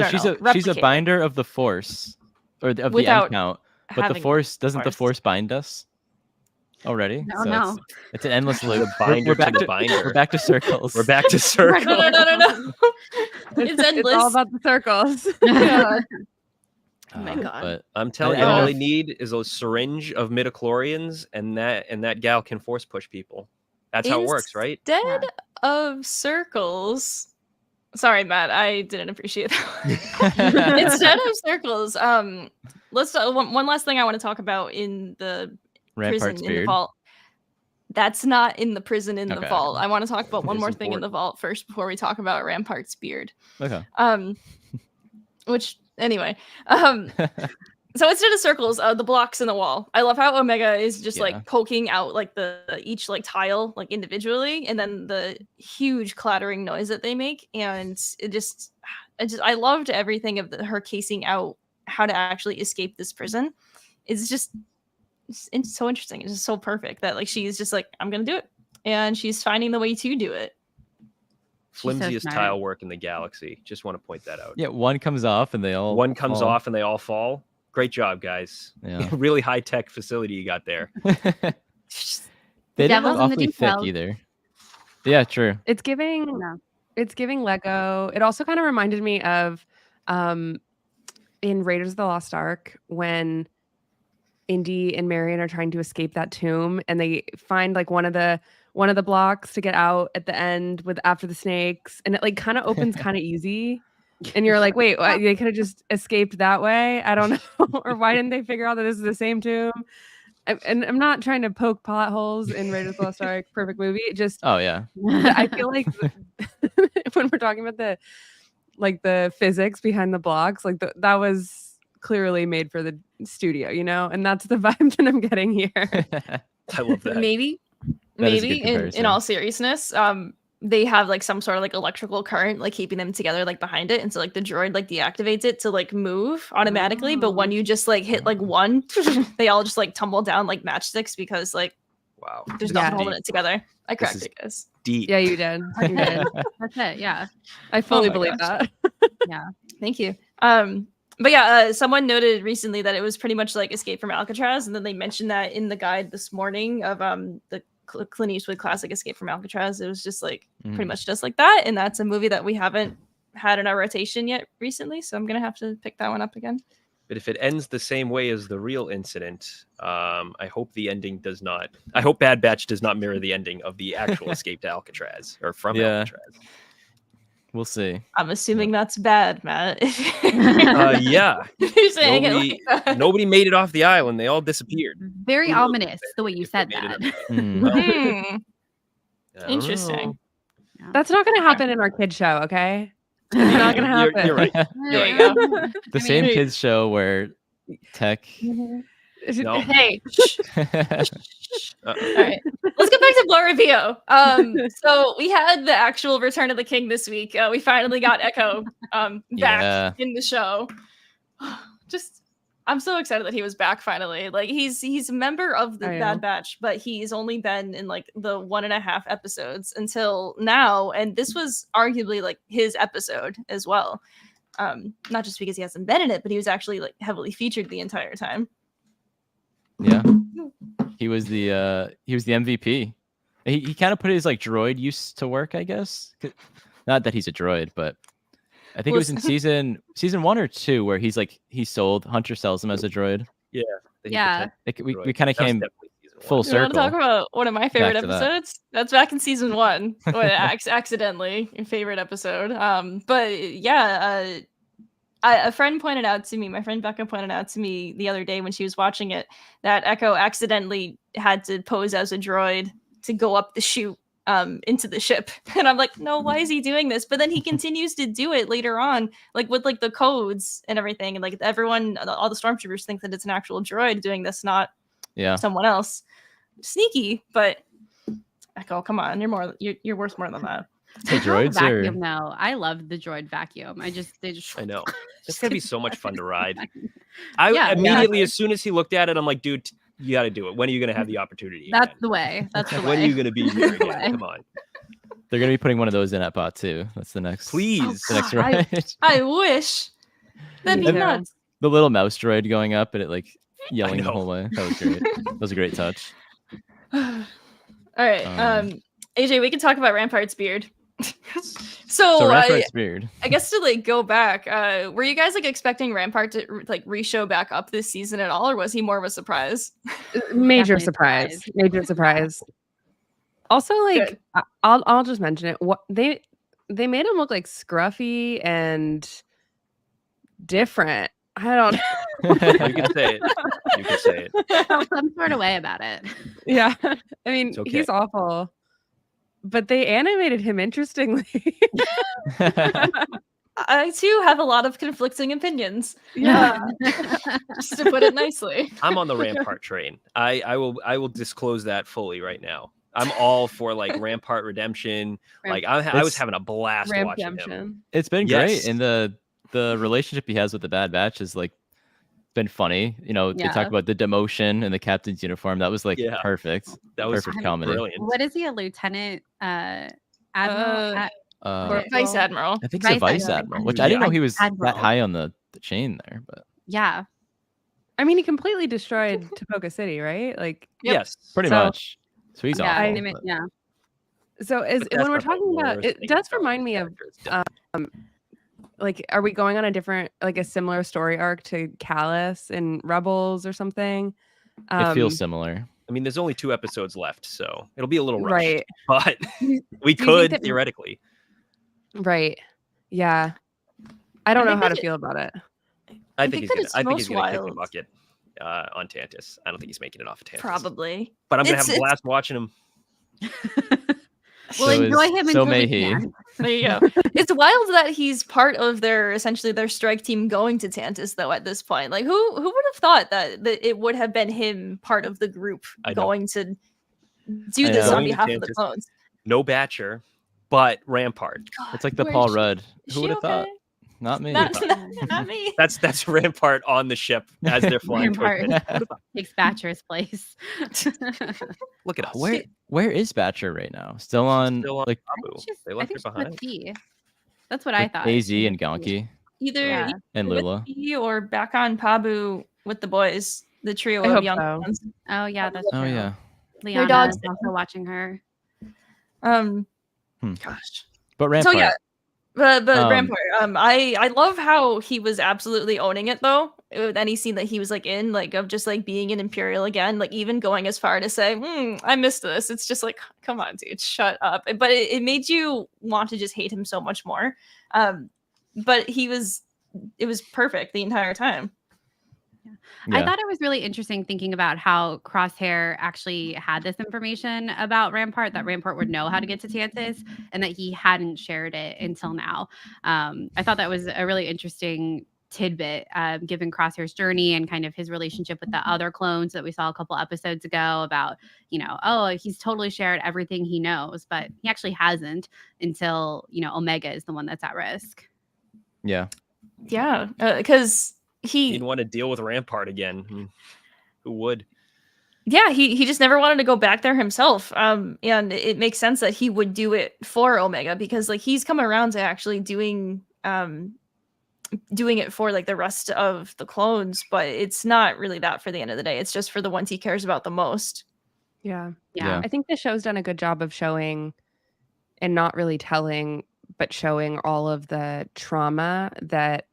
She's a binder of the force, or of the M count, but the force doesn't. The force bind us already. No. It's an endless loop. The binder we're back to the binder. We're back to circles. We're back to circles. No. It's endless. It's all about the circles. Yeah. Oh my god! But I'm telling you, all they need is a syringe of midichlorians, and that gal can force push people. That's how it works, right? Instead of circles. Sorry, Matt, I didn't appreciate that. Instead of circles, let's one last thing I want to talk about in the Rampart's prison in the vault. That's not in the prison in the vault. I want to talk about one more thing in the vault first before we talk about Rampart's beard. Okay. Which anyway, so instead of circles, the blocks in the wall. I love how Omega is just like poking out like each like tile like individually, and then the huge clattering noise that they make, and I loved everything of her casing out how to actually escape this prison. It's so interesting. It's just so perfect that like she's just like, I'm gonna do it, and she's finding the way to do it. Flimsiest tile work in the galaxy. Just want to point that out. Yeah, one comes off and they all fall. Great job, guys. Yeah. Really high tech facility you got there. They didn't look awfully thick either. Yeah, true. It's giving Lego. It also kind of reminded me of in Raiders of the Lost Ark when Indy and Marion are trying to escape that tomb, and they find like one of the blocks to get out at the end after the snakes, and it like kind of opens kind of easy, and you're like, wait, they could have just escaped that way. I don't know, or why didn't they figure out that this is the same tomb? And I'm not trying to poke plot holes in Raiders of the Lost Ark, perfect movie. Just I feel like when we're talking about the physics behind the blocks, like that was clearly made for the studio, and that's the vibe that I'm getting here. I love that. Maybe in all seriousness, they have like some sort of like electrical current like keeping them together like behind it, and so like the droid like deactivates it to like move automatically. But when you just like hit like one, they all just like tumble down like matchsticks because like there's nothing holding it together. I cracked it, guys. Deep. Yeah, you did. That's it. Yeah, I fully believe that. Yeah, thank you. But yeah, someone noted recently that it was pretty much like Escape from Alcatraz, and then they mentioned that in the guide this morning of the Clint Eastwood classic Escape from Alcatraz. It was just like pretty much just like that, and that's a movie that we haven't had in our rotation yet recently, so I'm gonna have to pick that one up again. But if it ends the same way as the real incident, I hope the ending does not. I hope Bad Batch does not mirror the ending of the actual Escape to Alcatraz or from Alcatraz. We'll see. I'm assuming that's bad, Matt. Yeah. You're saying nobody made it off the island. They all disappeared. Very ominous the way you said that. Interesting. That's not going to happen in our kid show, okay? It's not going to happen. You're right. There you go. The I same mean- kids show where tech. No. Hey, Uh-oh. all right. Let's get back to Blur Review. So we had the actual Return of the King this week. We finally got Echo back Yeah. in the show. I'm so excited that he was back finally. Like he's a member of the I know. Bad Batch, but he's only been in like the 1.5 episodes until now, and this was arguably like his episode as well. Not just because he hasn't been in it, but he was actually like heavily featured the entire time. Yeah. He was the MVP. He kind of put his like droid use to work, I guess. Not that he's a droid, but I think it was in season 1 or 2 where Hunter sells him as a droid. Yeah. Yeah. Like, we kind of came full You want to circle. talk about one of my favorite Back to that. episodes? That's back in season 1. Accidentally, your favorite episode. But yeah, a friend pointed out to me, my friend Becca pointed out to me the other day when she was watching it, that Echo accidentally had to pose as a droid to go up the chute into the ship. And I'm like, no, why is he doing this? But then he continues to do it later on, like with like the codes and everything. And like everyone, all the stormtroopers think that it's an actual droid doing this, not someone else. Sneaky, but Echo, come on, you're worth more than that. The droids are vacuum though. I love the droid vacuum. I know. It's gonna be so much fun to ride. Yeah, Immediately as soon as he looked at it, I'm like, dude, you got to do it. When are you gonna have the opportunity? That's again? the way. That's the way. When are you gonna be here That's the again? way. Come on. they're gonna be putting one of those in at bot too. That's the next. Please. The next God, ride. I wish. That'd be Me too. nuts. The little mouse droid going up and it like yelling the know. whole way. That was great. That was a great touch. All right. AJ, we can talk about Rampart's beard. So so Rampart's beard. I guess to like go back, were you guys like expecting Rampart to like re-show back up this season at all, or was he more of a surprise? Major Definitely surprise. Major surprise. Also, like Good. I'll just mention it. What they made him look like scruffy and different. I don't know. You can say it. You can say it. Felt some sort of way about it. Yeah. I mean, It's okay. he's awful. But they animated him interestingly. I too have a lot of conflicting opinions. Yeah. Just to put it nicely. I'm on the Rampart train. I will disclose that fully right now. I'm all for like Rampart redemption. Like I was It's- having a blast watching him. Redemption. It's been Yes. great, and the relationship he has with the Bad Batch is like been funny. You know, they Yeah. talk about the demotion and the captain's uniform. That was like Yeah. perfect. That was Perfect comedy. brilliant. What is he, a lieutenant? Admiral? Vice Admiral. I think he's a Vice vice Admiral. admiral, which I didn't know he was Admiral. that high on the chain there. But Yeah. I mean, he completely destroyed Tapoca City, right? Like, Yep. Yes. pretty So- much. So he's Yeah. awful. they made- but- yeah. so But that's when we're not the talking about worst it, thing does about remind me of characters. like, are we going on a different, like a similar story arc to Callus and Rebels or something? It feels similar. I mean, there's only 2 episodes left, so it'll be a little rushed. right, But we think could that- theoretically. right, yeah. I don't I know think how that to feel about it. I think think he's that gonna. it's I think he's most gonna kick the wild. bucket on Tantus. I don't think he's making it off of Tantus. Probably. But I'm gonna It's- have a blast watching him. We'll So enjoy is- him so until may we he. can. There you go. It's wild that he's part of essentially their strike team going to Tantus though at this point. Like who would have thought that it would have been him part of the group I know. going to do I this know. on Going to behalf of the Tantus. clones? No Batcher, but Rampart. It's like the Where Paul is she? Rudd. Is Who she would have thought? okay? Not me. Not, not me. That's Rampart on the ship as they're flying. towards Rampart. it. Takes Batcher's place. Look at us. Where is Batcher right now? Still on Still on like Abu. She's- They I left think her she's with behind. T. That's what I with thought. AZ and Gonki Either Yeah. and with Lula. me or back on Pabu with the boys, the trio I of hope young so. ones. Oh yeah, that's Oh true. yeah. Leona dogs- is also watching her. Gosh. But Rampart. So yeah, but Um, Rampart, I love how he was absolutely owning it though. With any scene that he was like in, like of just like being an Imperial again, like even going as far to say, I missed this. It's just like, come on, dude, shut up. But it made you want to just hate him so much more. But it was perfect the entire time. I Yeah. thought it was really interesting thinking about how Crosshair actually had this information about Rampart, that Rampart would know how to get to Tantus, and that he hadn't shared it until now. I thought that was a really interesting tidbit, given Crosshair's journey and kind of his relationship with the other clones that we saw a couple episodes ago about, oh, he's totally shared everything he knows, but he actually hasn't until, Omega is the one that's at risk. Yeah. Yeah, because He'd want to deal with Rampart again. I mean, who would? Yeah, he just never wanted to go back there himself. And it makes sense that he would do it for Omega, because like he's come around to actually doing it for like the rest of the clones, but it's not really that for the end of the day. It's just for the ones he cares about the most. Yeah. Yeah. I think the show's done a good job of showing and not really telling, but showing all of the trauma that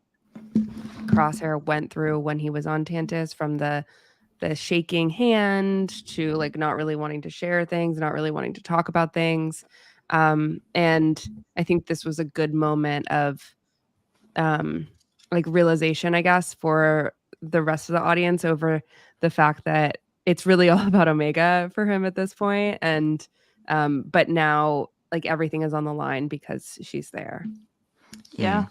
Crosshair went through when he was on Tantus, from the shaking hand to like not really wanting to share things, not really wanting to talk about things. And I think this was a good moment of like realization, I guess, for the rest of the audience over the fact that it's really all about Omega for him at this point. And but now like everything is on the line because she's there. Yeah.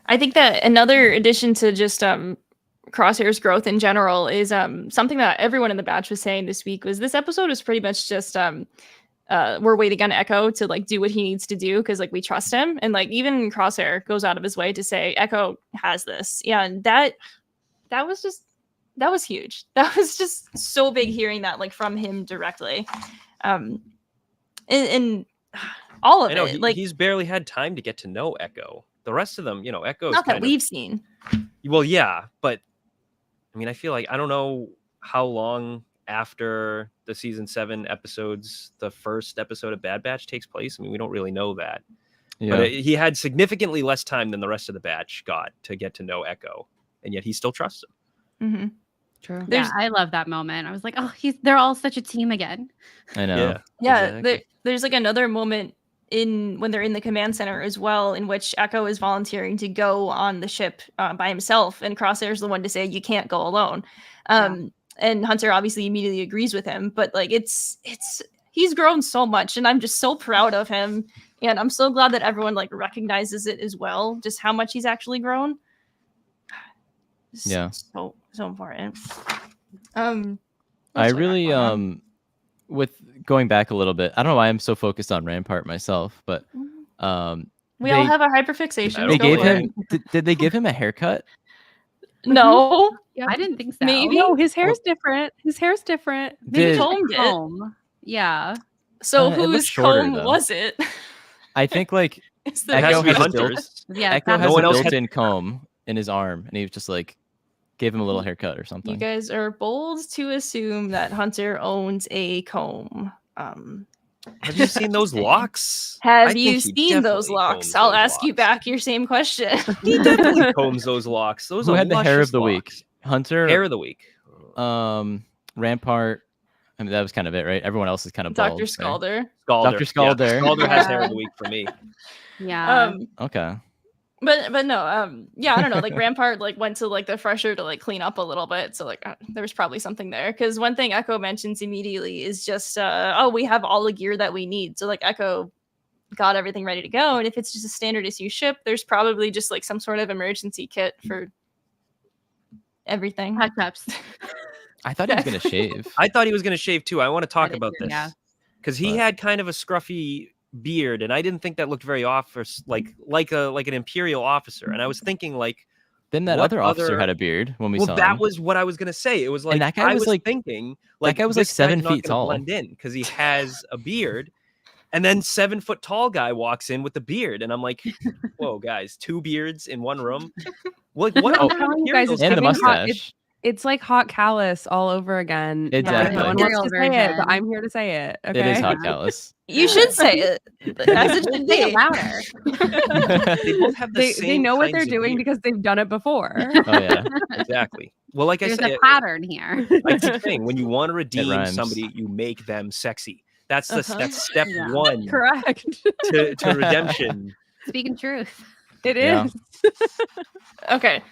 I think that another addition to just Crosshair's growth in general is something that everyone in the batch was saying this week was this episode is pretty much just we're waiting on Echo to like do what he needs to do, because like we trust him, and like even Crosshair goes out of his way to say Echo has this. Yeah, and that was huge. That was just so big hearing that like from him directly. And all of I know it, like he's barely had time to get to know Echo. The rest of them, Echo's not that kind we've seen. Well, yeah, but I mean, I feel like I don't know how long after the season 7 episodes the first episode of Bad Batch takes place. I mean, we don't really know that. Yeah. But he had significantly less time than the rest of the batch got to get to know Echo, and yet he still trusts him. Mm-hmm. True. Yeah, I love that moment. I was like, oh, they're all such a team again. I know. Yeah, exactly. there's like another moment when they're in the command center as well, in which Echo is volunteering to go on the ship by himself, and Crosshair's the one to say you can't go alone. And Hunter obviously immediately agrees with him, but like it's he's grown so much, and I'm just so proud of him, and I'm so glad that everyone like recognizes it as well, just how much he's actually grown. Yeah. So important. I really with going back a little bit, I don't know why I'm so focused on Rampart myself, but we all have a hyperfixation. They Go gave for it. him did they give him a haircut? No. Yep. I didn't think so. Maybe. No, his hair's different. His hair's different. They Did- combed it. Comb. Yeah. So It looks whose shorter, comb though. was it? I think like It's It has to be has a Hunter's. Yeah. Echo has No a one else had- built-in comb in his arm, and he was just like gave him a little haircut or You something. guys are bold to assume that Hunter owns a comb. Have you seen those locks? I Have think you he seen those definitely locks? combs I'll those ask you locks. back your same question. He definitely combs those locks. Those Who are had the hair luscious of the week? locks. Hunter, Hair of the week. Rampart. I mean, that was kind of it, right? Everyone else is kind of Dr. bald there. Scalder. Scalder. Dr. Scalder. Yeah, Scalder has hair Yeah. of the week for me. Yeah. Okay. But no, yeah, I don't know. Like Rampart like went to like the fresher to like clean up a little bit. So like there was probably something there. Because one thing Echo mentions immediately is just we have all the gear that we need. So like Echo got everything ready to go. And if it's just a standard issue ship, there's probably just like some sort of emergency kit for everything. Touch-ups. I thought he was gonna shave. I thought he was going to shave too. I want to talk did about too, this yeah. because he But- had kind of a scruffy beard, and I didn't think that looked very office like an imperial officer. And I was thinking like, Then that What other officer other- had a beard when we well, saw that him. was what I was going to say. It was like that guy I was, was like- thinking like guy was, like, this guy's 7 not feet gonna tall. blend in because he has a beard. And then 7-foot tall guy walks in with the beard, and I'm like, "Whoa, guys! 2 beards in one room. What? What? I'm other telling you guys, Imperials it's and the have giving hot- mustache. It's like hot callus all over again. but Exactly. No one Imperial wants to say it, version. but I'm here to say it. Okay? It is hot callus. You should say it. As it should Say it be. louder. They both have the They same know what kinds they're of doing beard. because they've done it before. Oh yeah. Exactly. Well, like There's I said, a pattern here. I keep saying when you want to redeem rhymes. somebody, you make them sexy. That's Uh-huh. that's step Yeah. 1 Correct. to redemption. Speaking truth. It Yeah. is. Okay.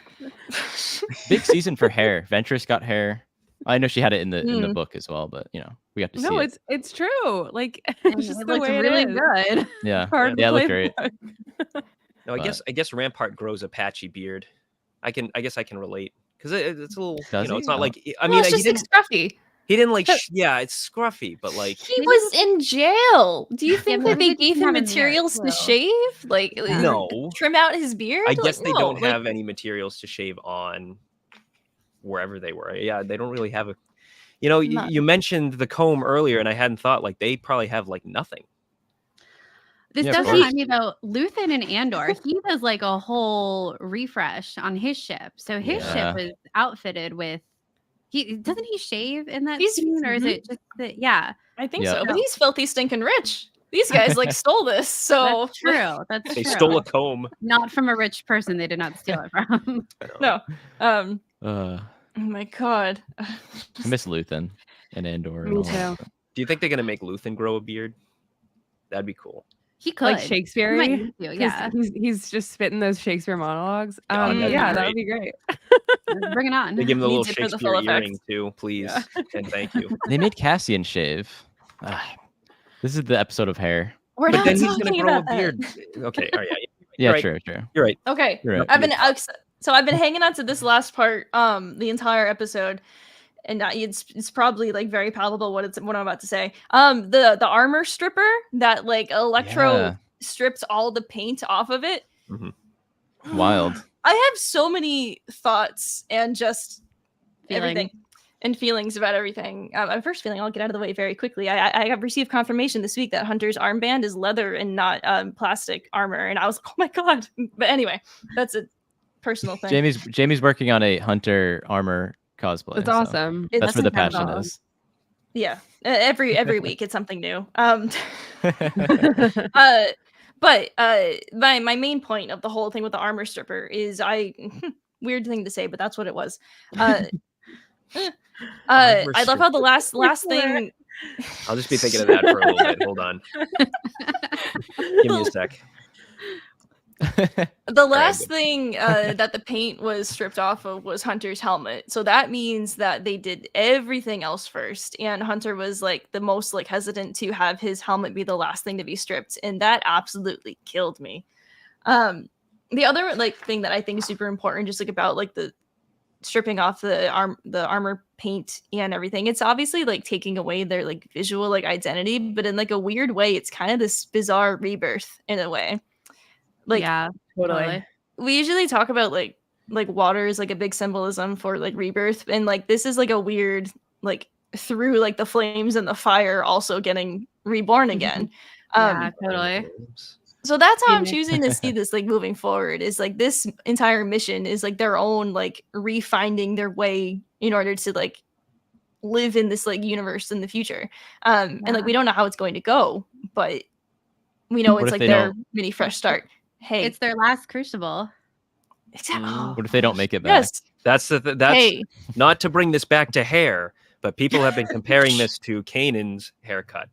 Big season for hair. Ventress got hair. I know she had it in the Mm. book as well, but we got to see No, it. it's true. Like And it's just it the looked way it really is. good. Yeah, Hard to yeah, it play looked great. book. No, I But- guess Rampart grows a patchy beard. I guess I can relate because it's a little. Does It's he? not Oh. like I Well, mean it's he just like didn't scruffy. yeah, it's scruffy, but like He Maybe was in jail. Do you think that maybe they they gave didn't him have him there, materials to too. shave? Like, No. trim out his beard? I guess Like, they no, don't like, have any materials to shave on wherever they were. Yeah, they don't really have a. None. You mentioned the comb earlier, and I hadn't thought like they probably have like nothing. This Yeah, of does course. remind me though, Luthen and Andor, he does like a whole refresh on his ship. So his Yeah. ship was outfitted with doesn't he shave in that He's- scene, or is mhm. it just that yeah, I think Yeah. so. But No. he's filthy, stinking rich. These guys like stole this. So that's true. That's They true. stole a comb. Not from a rich person. They did not steal it from. No. Uh, Oh my god. I miss Luthen and Andor. And Me all that. too. Do you think they're gonna make Luthen grow a beard? That'd be cool. He could. Like He Shakespeare. might need to, yeah. He's just spitting those Shakespeare monologues. God, that'd be Yeah, that great. would be great. Bring it on. They give him the little Needs it for the Shakespeare full effect. earring too, please, and thank you. They made Cassian shave. This is the episode of hair. We're But not then he's gonna talking grow a about that. beard. Okay, all right, yeah, Yeah, You're right. true. you're right. Okay. You're right. I've been hanging on to this last part the entire episode, and it's probably like very palpable what I'm about to say. The armor stripper that like Electro Yeah. stripped all the paint off of it. Wild. I have so many thoughts and just everything and feelings about everything. My first feeling, I'll get out of the way very quickly. I have received confirmation this week that Hunter's armband is leather and not plastic armor, and I was like, oh my god. But anyway, that's a personal thing. Jamie's working on a Hunter armor cosplay. That's so awesome. That's where the incredible. passion is. Yeah, every week it's something new. But my main point of the whole thing with the armor stripper is weird thing to say, but that's what it was. I love how the last thing. I'll just be thinking of that for a little bit. Hold on. Give me a sec. The last thing that the paint was stripped off of was Hunter's helmet. So that means that they did everything else first. And Hunter was like the most like hesitant to have his helmet be the last thing to be stripped. And that absolutely killed me. The other like thing that I think is super important, just like about like the stripping off the armor paint and everything, it's obviously like taking away their like visual like identity, but in like a weird way, it's kind of this bizarre rebirth in a way. Like yeah, totally. we usually talk about like water is like a big symbolism for like rebirth, and like this is like a weird like through like the flames and the fire also getting reborn again. Yeah, totally. So that's how I'm Yeah. choosing to see this like moving forward, is like this entire mission is like their own like refinding their way in order to like live in this like universe in the future. And like we don't know how it's going to go, but we know What it's if like they their don't- mini fresh start. Hey, It's their last crucible. exactly. What if they don't make it back? Yes. That's that's Hey. not to bring this back to hair, but people have been comparing this to Kanan's haircut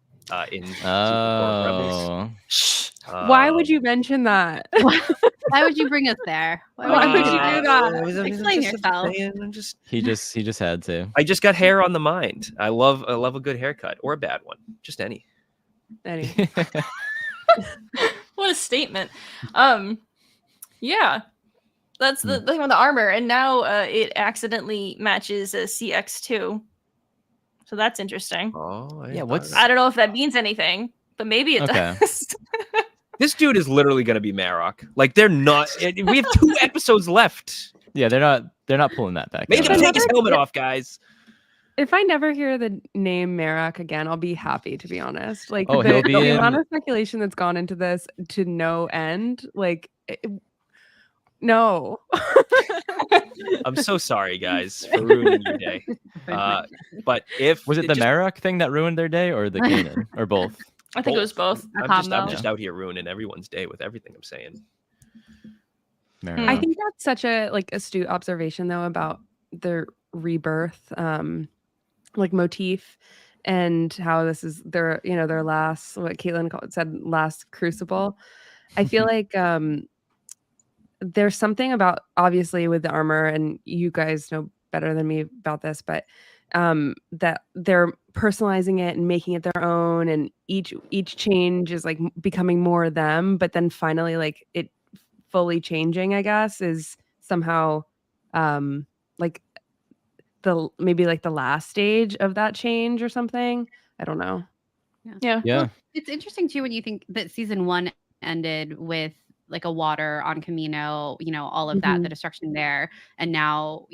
in Season 4 of Rebels. Oh, Shh. Why would you mention that? Why would you bring us there? Why would you do that? Explain yourself. he just had to. I just got hair on the mind. I love a good haircut or a bad one, just any. Anyway. What a statement. Yeah. That's the thing with the armor, and now it accidentally matches a CX2. So that's interesting. Oh, Yeah, what's- I don't know if that means anything, but maybe it Okay. does. This dude is literally going to be Marok. Like they're not. We have 2 episodes left. Yeah, they're not pulling that back. Make out. him take his helmet off, guys. If I never hear the name Marok again, I'll be happy, to be honest. Like Oh, he'll be the in- amount of speculation that's gone into this to no end. Like, no. I'm so sorry, guys, for ruining your day. But if Was it the just- Marok thing that ruined their day, or the Kanan, or both? I think it was both. A I'm combo. just out here ruining everyone's day with everything I'm saying. Marok. I think that's such a like astute observation though about the rebirth like motif, and how this is their their last, what Caitlin said, last crucible. I feel like there's something about, obviously, with the armor, and you guys know better than me about this, but that they're personalizing it and making it their own, and each change is like becoming more them, but then finally like it fully changing, I guess, is somehow like maybe like the last stage of that change or something. I don't know. Yeah. Yeah. It's interesting too when you think that season 1 ended with like a water on Camino, all of that, the destruction there, and now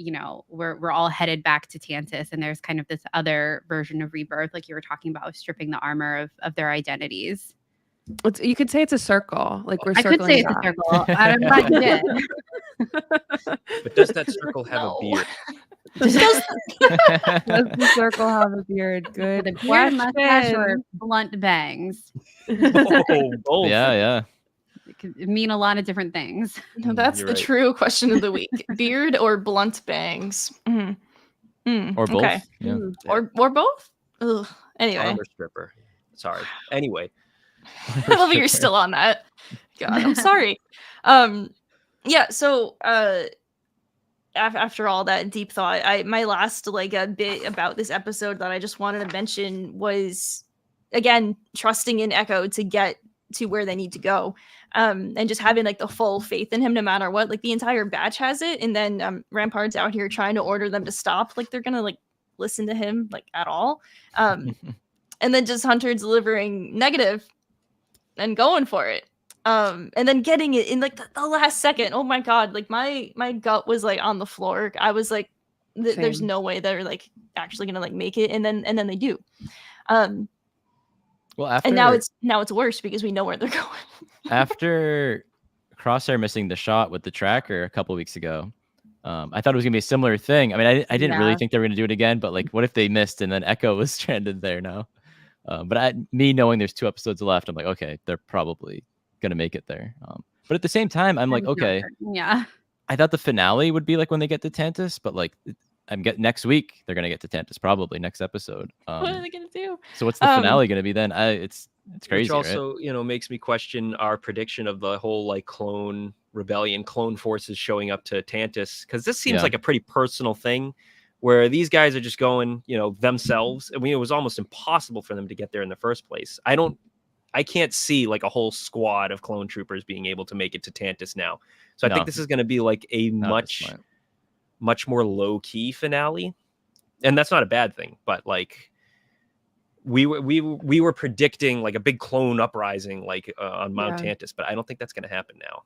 we're all headed back to Tantus, and there's kind of this other version of rebirth, like you were talking about, with stripping the armor of their identities. You could say it's a circle. Like we're I could say circling it's a back. circle. I'm glad you did. But does that circle have No. a beard? Does the circle have a beard? With Good a beard, mustache, or question. blunt bangs. Oh, both. Yeah. It could mean a lot of different things. No, that's You're the right. true question of the week. Beard or blunt bangs? Or both. Okay. Yeah. Or both? Ugh. Anyway. Armor stripper. Sorry. Anyway. I love that you're still on that. God, I'm sorry. Yeah, so after all that deep thought, my last like a bit about this episode that I just wanted to mention was, again, trusting in Echo to get to where they need to go, and just having like the full faith in him no matter what. Like the entire batch has it, and then Rampart's out here trying to order them to stop. Like they're gonna like listen to him like at all, and then just Hunter delivering negative and going for it. And then getting it in like the last second. Oh my god, like my gut was like on the floor. I was like, there's Same. no way they're like actually gonna like make it, and then they do. Well, after And now it's worse because we know where they're going. after Crosshair missing the shot with the tracker a couple weeks ago, I thought it was gonna be a similar thing. I mean, I didn't really Yeah. think they were gonna do it again, but like, what if they missed and then Echo was stranded there now? But me knowing there's 2 episodes left, I'm like, okay, they're probably gonna make it there. But at the same time, I'm like, okay, Yeah. I thought the finale would be like when they get to Tantus, but like, next week they're gonna get to Tantus, probably next episode. What are they gonna do? So what's the finale gonna be then? It's crazy, Which also, right? makes me question our prediction of the whole like clone rebellion, clone forces showing up to Tantus, because this seems Yeah. like a pretty personal thing, where these guys are just going, themselves. I mean, it was almost impossible for them to get there in the first place. I can't see like a whole squad of clone troopers being able to make it to Tantus now. So I No. think this is going to be like a Not at this point. much more low key finale, and that's not a bad thing. But like we were predicting like a big clone uprising like on Mount Yeah. Tantus, but I don't think that's going to happen now.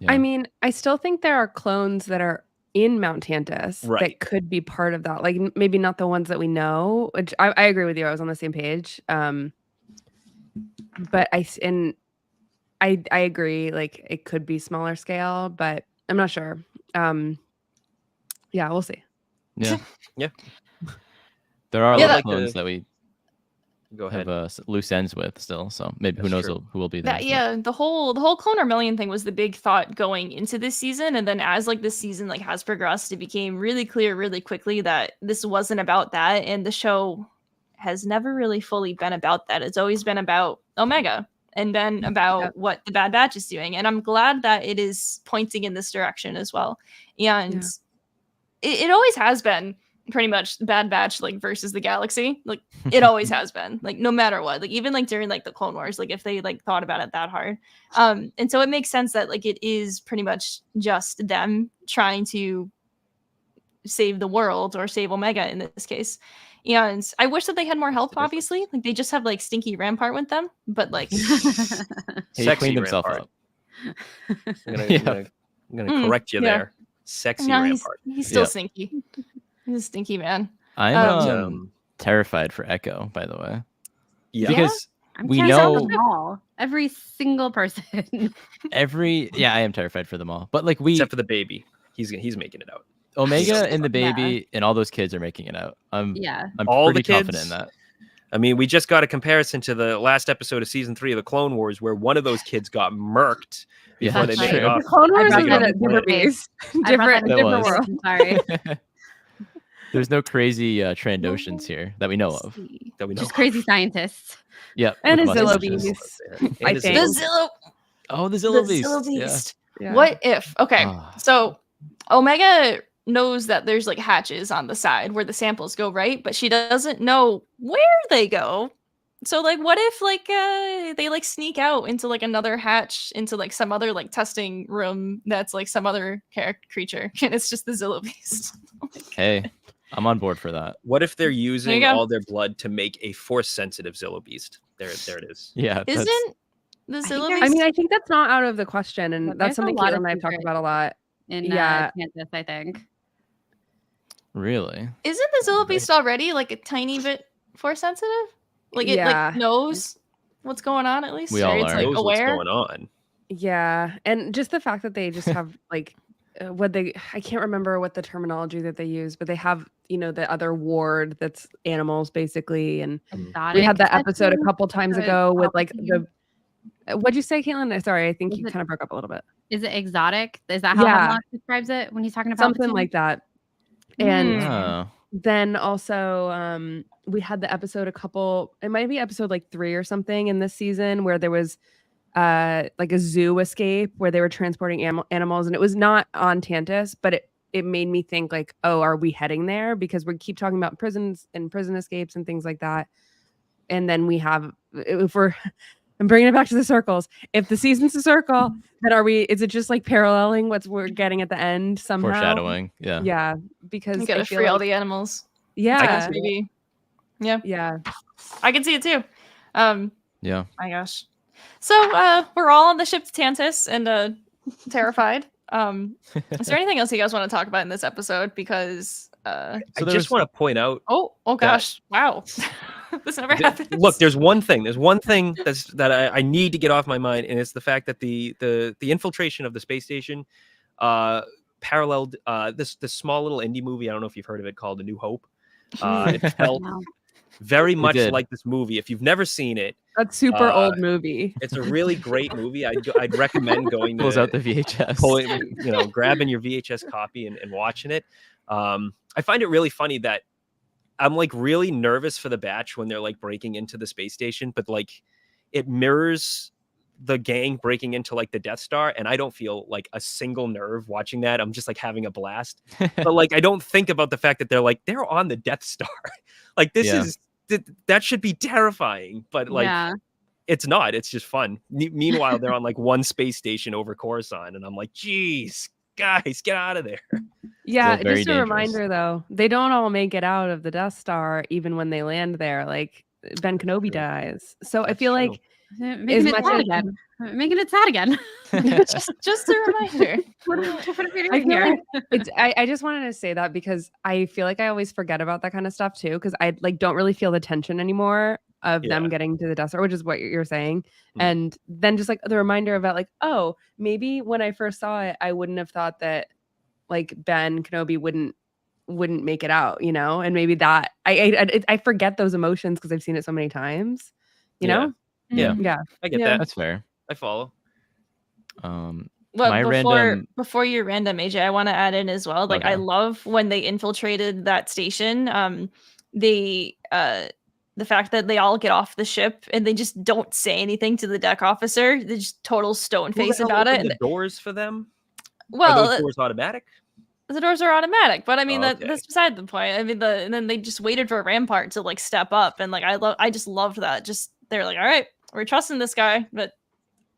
Yeah. I mean, I still think there are clones that are in Mount Tantus Right. that could be part of that. Like maybe not the ones that we know, which I agree with you. I was on the same page. But I agree, like it could be smaller scale, but I'm not sure. Yeah, we'll see. Yeah. Yeah. There are a Yeah, lot of like clones the- that we Go ahead. have loose ends with still, so maybe who That's knows true. who will be there. That, yeah, the whole Clone Rebellion thing was the big thought going into this season, and then as like this season like has progressed, it became really clear really quickly that this wasn't about that, and the show has never really fully been about that. It's always been about Omega and been about what the Bad Batch is doing, and I'm glad that it is pointing in this direction as well. And it always has been pretty much Bad Batch like versus the galaxy. Like it always has been, like no matter what, like even like during like the Clone Wars, like if they like thought about it that hard. And so it makes sense that like it is pretty much just them trying to save the world or save Omega in this case. And I wish that they had more help, obviously. Like they just have like stinky Rampart with them, but like He Sexy cleaned himself Rampart. up. I'm gonna correct you yeah. there. Sexy no, Rampart. he's still Yeah. stinky. He's a stinky man. I'm terrified for Echo, by the way, Yeah. because I'm we terrified know of them all. Every single person. I am terrified for them all, but like Except for the baby. He's making it out. Omega and the Yeah. baby and all those kids are making it out. I'm All the pretty confident kids? in that. I mean, we just got a comparison to the last episode of season 3 of the Clone Wars, where one of those kids got murked before Yeah, they that's made it true. off. Clone Wars brought is that a up different before. beast. I brought different that It different was. world. I'm sorry. There's no crazy Trandoshans here that we know of. That we know. Just crazy scientists. Yep. And a with Zillow mustaches. beast. And I a think. The Zillow. Zillow, Oh, the the Zillow beast. Zillow Yeah. beast. Yeah. What if? Okay, Ah. so Omega knows that there's like hatches on the side where the samples go, right? But she doesn't know where they go. So like, what if like they like sneak out into like another hatch into like some other like testing room that's like some other creature, and it's just the Zillow Beast. Hey, I'm on board for that. What if they're using go. all their blood to make a force-sensitive Zillow Beast? There it is. Yeah, that's, Isn't the I think Zillow there's- Beast? I mean, I think that's not out of the question, and But that's there's a something lot Caitlin of and I have talked secrets. about a lot. in Yeah. Kansas, I think. really. Isn't the Zillow Beast already like a tiny bit force sensitive? Like it Yeah. like knows what's going on at least. We or all it's are. like Knows aware. what's going on. Yeah, and just the fact that they just have like I can't remember what the terminology that they use, but they have the other ward that's animals basically, and Exotic. we had that Is episode a too? couple times Or ago with like complicated? what'd you say, Caitlin? Sorry, I think Was you it- kind of broke up a little bit. Is it exotic? Is that how Yeah. Hemlock describes it when he's talking about Something like that. And Oh, then also we had the episode it might be episode like 3 or something in this season where there was like a zoo escape where they were transporting animals, and it was not on Tantus, but it made me think like, oh, are we heading there? Because we keep talking about prisons and prison escapes and things like that. And then we have, if we're I'm bringing it back to the circles. If the season's a circle, then is it just like paralleling what we're getting at the end somehow? foreshadowing. Yeah. Yeah, because You I gotta feel free all like, the animals. yeah, Maybe. Yeah, yeah. I can see it too. Yeah. My gosh. So we're all on the ship to Tantus and terrified. Is there anything else you guys want to talk about in this episode? Because So I there just was- want to point out. oh gosh, wow, this never happens. Look, there's one thing that I need to get off my mind, and it's the fact that the infiltration of the space station paralleled this small little indie movie. I don't know if you've heard of it, called A New Hope. It felt Wow. very much did. like this movie. If you've never seen it, That's super old movie. it's a really great movie. I'd recommend going Pulls to out the VHS. grabbing your VHS copy and watching it. I find it really funny that I'm like really nervous for the batch when they're like breaking into the space station, but like it mirrors the gang breaking into like the Death Star, and I don't feel like a single nerve watching that. I'm just like having a blast. But like I don't think about the fact that they're on the Death Star. Like this Yeah. is that should be terrifying, but like Yeah. it's not. It's just fun. Meanwhile, they're on like one space station over Coruscant, and I'm like, geez, guys, get out of there. Yeah, Still very just a dangerous. reminder though, they don't all make it out of the Death Star even when they land there. Like Ben Kenobi True. dies. So I That's feel true. like Making it much sad as- again. Making it sad again. just a reminder. What are we I doing feel here? like I just wanted to say that because I feel like I always forget about that kind of stuff too, because I like don't really feel the tension anymore of them Yeah. getting to the Death Star, which is what you're saying. Mhm. And then just like the reminder about like, oh, maybe when I first saw it, I wouldn't have thought that like Ben Kenobi wouldn't make it out, and maybe that I forget those emotions because I've seen it so many times, you Yeah. know? Yeah. Yeah. I get Yeah. that. That's fair. I follow. Well, Well, random. before your random, AJ, I want to add in as well. Like, I Okay. love when they infiltrated that station. The fact that they all get off the ship and they just don't say anything to the deck officer. They're just total stone Who the face hell about it. opened And, the doors for them? Are well, those doors automatic? the doors are automatic, but I mean Okay. that's beside the point. I mean and then they just waited for Rampart to like step up, and like I just loved that. Just they're like, all right, we're trusting this guy, but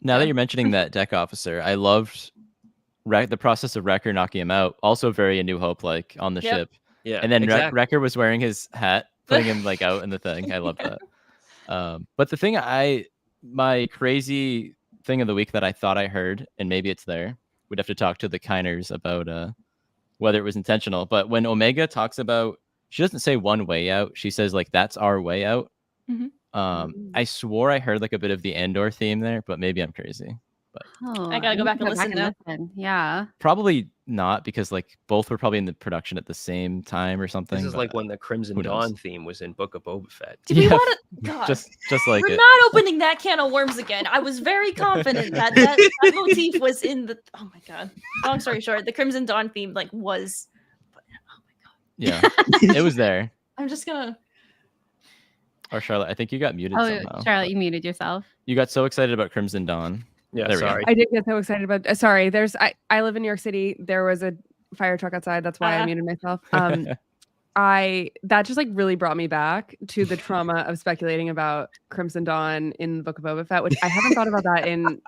Now Yeah. that you're mentioning that deck officer, I loved the process of Wrecker knocking him out. Also very A New Hope, like on the Yep. ship. Yeah. And then exactly. Wrecker was wearing his hat, putting him like out in the thing. I love that. But the thing my crazy thing of the week that I thought I heard, and maybe it's there, we'd have to talk to the Kiners about whether it was intentional. But when Omega talks about, she doesn't say one way out. She says like, that's our way out. Mhm. I swore I heard like a bit of the Andor theme there, but maybe I'm crazy. Oh, I gotta go need back to and listen now. listen. Yeah. Probably not, because like both were probably in the production at the same time or something. This is but like when the Crimson who knows? Dawn theme was in Book of Boba Fett. did we Yeah, want to? God, just like we're it. not opening that can of worms again. I was very confident that motif was in the. Oh my god! Long story short, the Crimson Dawn theme like was. But, oh my god! Yeah, it was there. I'm just gonna. Or Charlotte, I think you got muted Oh, somehow. Charlotte, but you muted yourself. you got so excited about Crimson Dawn. Yeah, There we go. sorry. I did get so excited about. Sorry, I live in New York City. There was a fire truck outside. That's why I muted myself. That just like really brought me back to the trauma of speculating about Crimson Dawn in the Book of Boba Fett, which I haven't thought about that in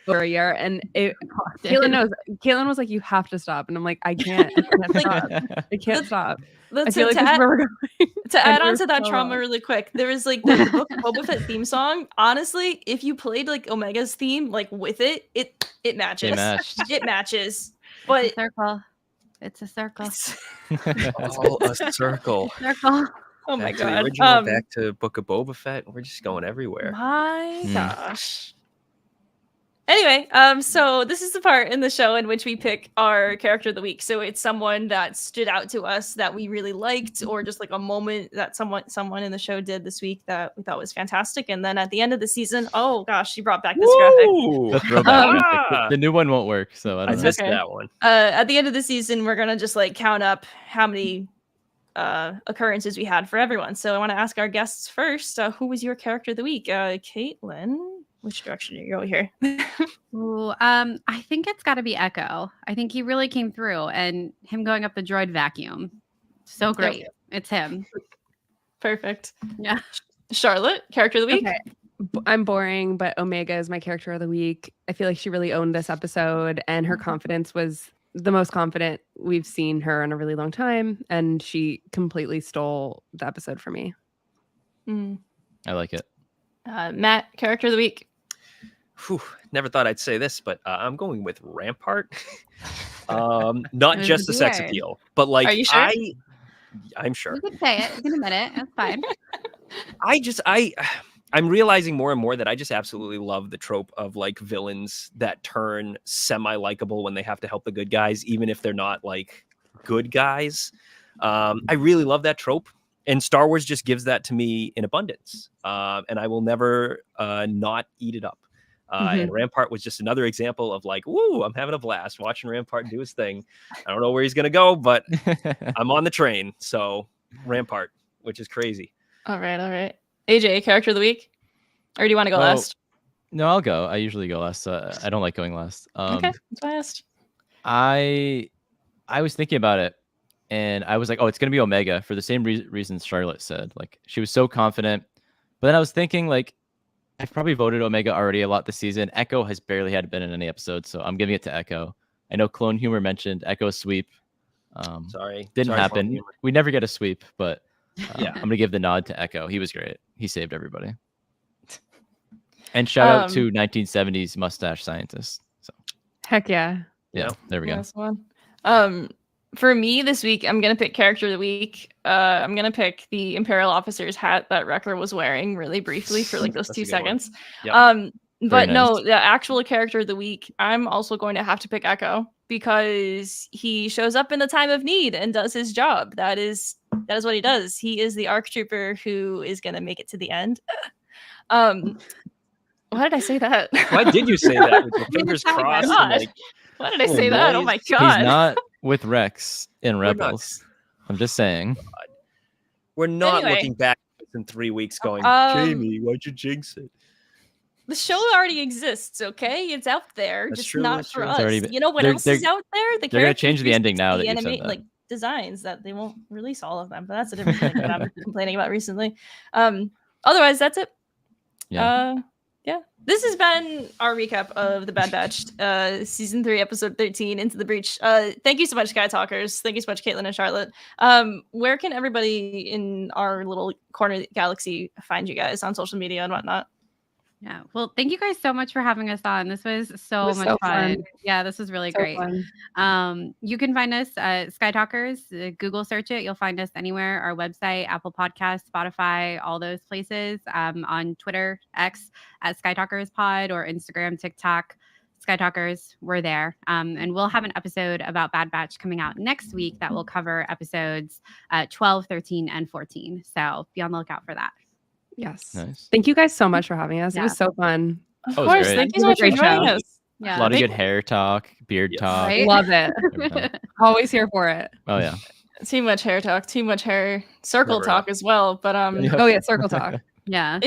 over a year. And Caitlin knows. Caitlin was like, "You have to stop," and I'm like, "I can't stop. I can't stop." I feel like this is where we're going. To add we're on to that so trauma wrong. really quick, there was like the Book of Boba Fett theme song. Honestly, if you played like Omega's theme like with it, it matches. They matched. It matches. It's But a circle. It's a circle. All a circle. Circle. oh my Back to the god. original, back to Book of Boba Fett. We're just going everywhere. My Mm. gosh. Anyway, so this is the part in the show in which we pick our character of the week. So it's someone that stood out to us that we really liked, or just like a moment that someone in the show did this week that we thought was fantastic. And then at the end of the season, oh gosh, she brought back this graphic. Woo! The throwback graphic. Ah! The new one won't work, so I I don't know. missed Okay. that one. At the end of the season, we're gonna just like count up how many occurrences we had for everyone. So I want to ask our guests first, who was your character of the week? Caitlin, which direction do you go here? Ooh, I think it's got to be Echo. I think he really came through, and him going up the droid vacuum, so great. It's him. Perfect. Yeah. Charlotte, character of the week. Okay. I'm boring, but Omega is my character of the week. I feel like she really owned this episode, and her confidence was the most confident we've seen her in a really long time, and she completely stole the episode for me. Mm. I like it. Matt, character of the week. Whew, never thought I'd say this, but I'm going with Rampart. Not It just the was sex weird. appeal, but like Are you sure? I'm sure. You can say it. You can admit it. That's fine. I'm realizing more and more that I just absolutely love the trope of like villains that turn semi-likable when they have to help the good guys, even if they're not like good guys. I really love that trope, and Star Wars just gives that to me in abundance, and I will never not eat it up. And Rampart was just another example of like, woo, I'm having a blast watching Rampart do his thing. I don't know where he's gonna go, but I'm on the train. So Rampart, which is crazy. All right. AJ, character of the week? Or do you want to go Oh, last? No, I'll go. I usually go last. I don't like going last. Okay, that's why I asked. I was thinking about it, and I was like, oh, it's gonna be Omega for the same reasons Charlotte said. Like, she was so confident, but then I was thinking like, I've probably voted Omega already a lot this season. Echo has barely had been in any episode, so I'm giving it to Echo. I know Clone Humor mentioned Echo sweep. Sorry, Didn't Sorry, happen. Clone Humor. We never get a sweep, but Yeah. I'm gonna give the nod to Echo. He was great. He saved everybody. And shout out to 1970s mustache scientist. So Heck yeah. yeah, there we go. Last one. For me this week, I'm gonna pick character of the week. I'm gonna pick the Imperial officer's hat that Wrecker was wearing really briefly for like those That's a 2 good one. seconds. Yeah. But no, nice. the actual character of the week, I'm also going to have to pick Echo because he shows up in the time of need and does his job. That is what he does. He is the ARC trooper who is gonna make it to the end. Why did I say that? Why did you say that with your fingers Oh my crossed? God. And, like, Why did I Oh, say that? Oh noise. my He's god. not with Rex in We're not- Rebels. I'm just saying. we're not Anyway. looking back in 3 weeks going, Um, Jamie, why'd you jinx it? The show already exists, okay? It's out there, That's just true, not that's for true. us. It's already been- You know what they're- else is out there? The they're gonna character change the ending now that 360 you've said that. like designs that they won't release all of them, but that's a different thing that I'm complaining about recently. Otherwise, that's it. Yeah. Yeah. This has been our recap of the Bad Batch, season 3, episode 13, Into the Breach. Thank you so much, Skytalkers. Thank you so much, Caitlin and Charlotte. Where can everybody in our little corner of the galaxy find you guys on social media and whatnot? Yeah. Well, thank you guys so much for having us on. This was so was much so fun. fun. Yeah, this was really So great. fun. You can find us at Skytalkers. Google search it. You'll find us anywhere. Our website, Apple Podcasts, Spotify, all those places. On Twitter, X at Skytalkers Pod, or Instagram, TikTok, Skytalkers. We're there. And we'll have an episode about Bad Batch coming out next week that will cover episodes 12, 13, and 14. So be on the lookout for that. Yes. Nice. Thank you guys so much for having us. It Yeah. was so fun. Of Oh, it was course. great. Thank you so It was much a for great joining show. us. Yeah. A lot of Thank- good hair talk, beard Yes. talk. Right? Love it. every time. Always here for it. Oh yeah. Too much hair talk, too much hair circle Never talk as well. But Yep. Oh yeah, circle talk. Yeah.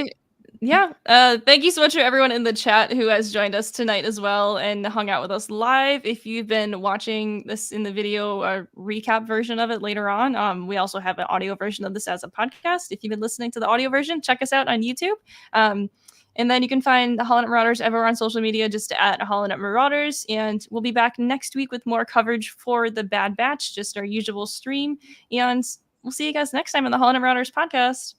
Yeah. Thank you so much to everyone in the chat who has joined us tonight as well and hung out with us live. If you've been watching this in the video recap version of it later on, we also have an audio version of this as a podcast. If you've been listening to the audio version, check us out on YouTube. And then you can find the HoloNet Marauders everywhere on social media, just at HoloNet Marauders. And we'll be back next week with more coverage for the Bad Batch, just our usual stream. And we'll see you guys next time on the HoloNet Marauders podcast.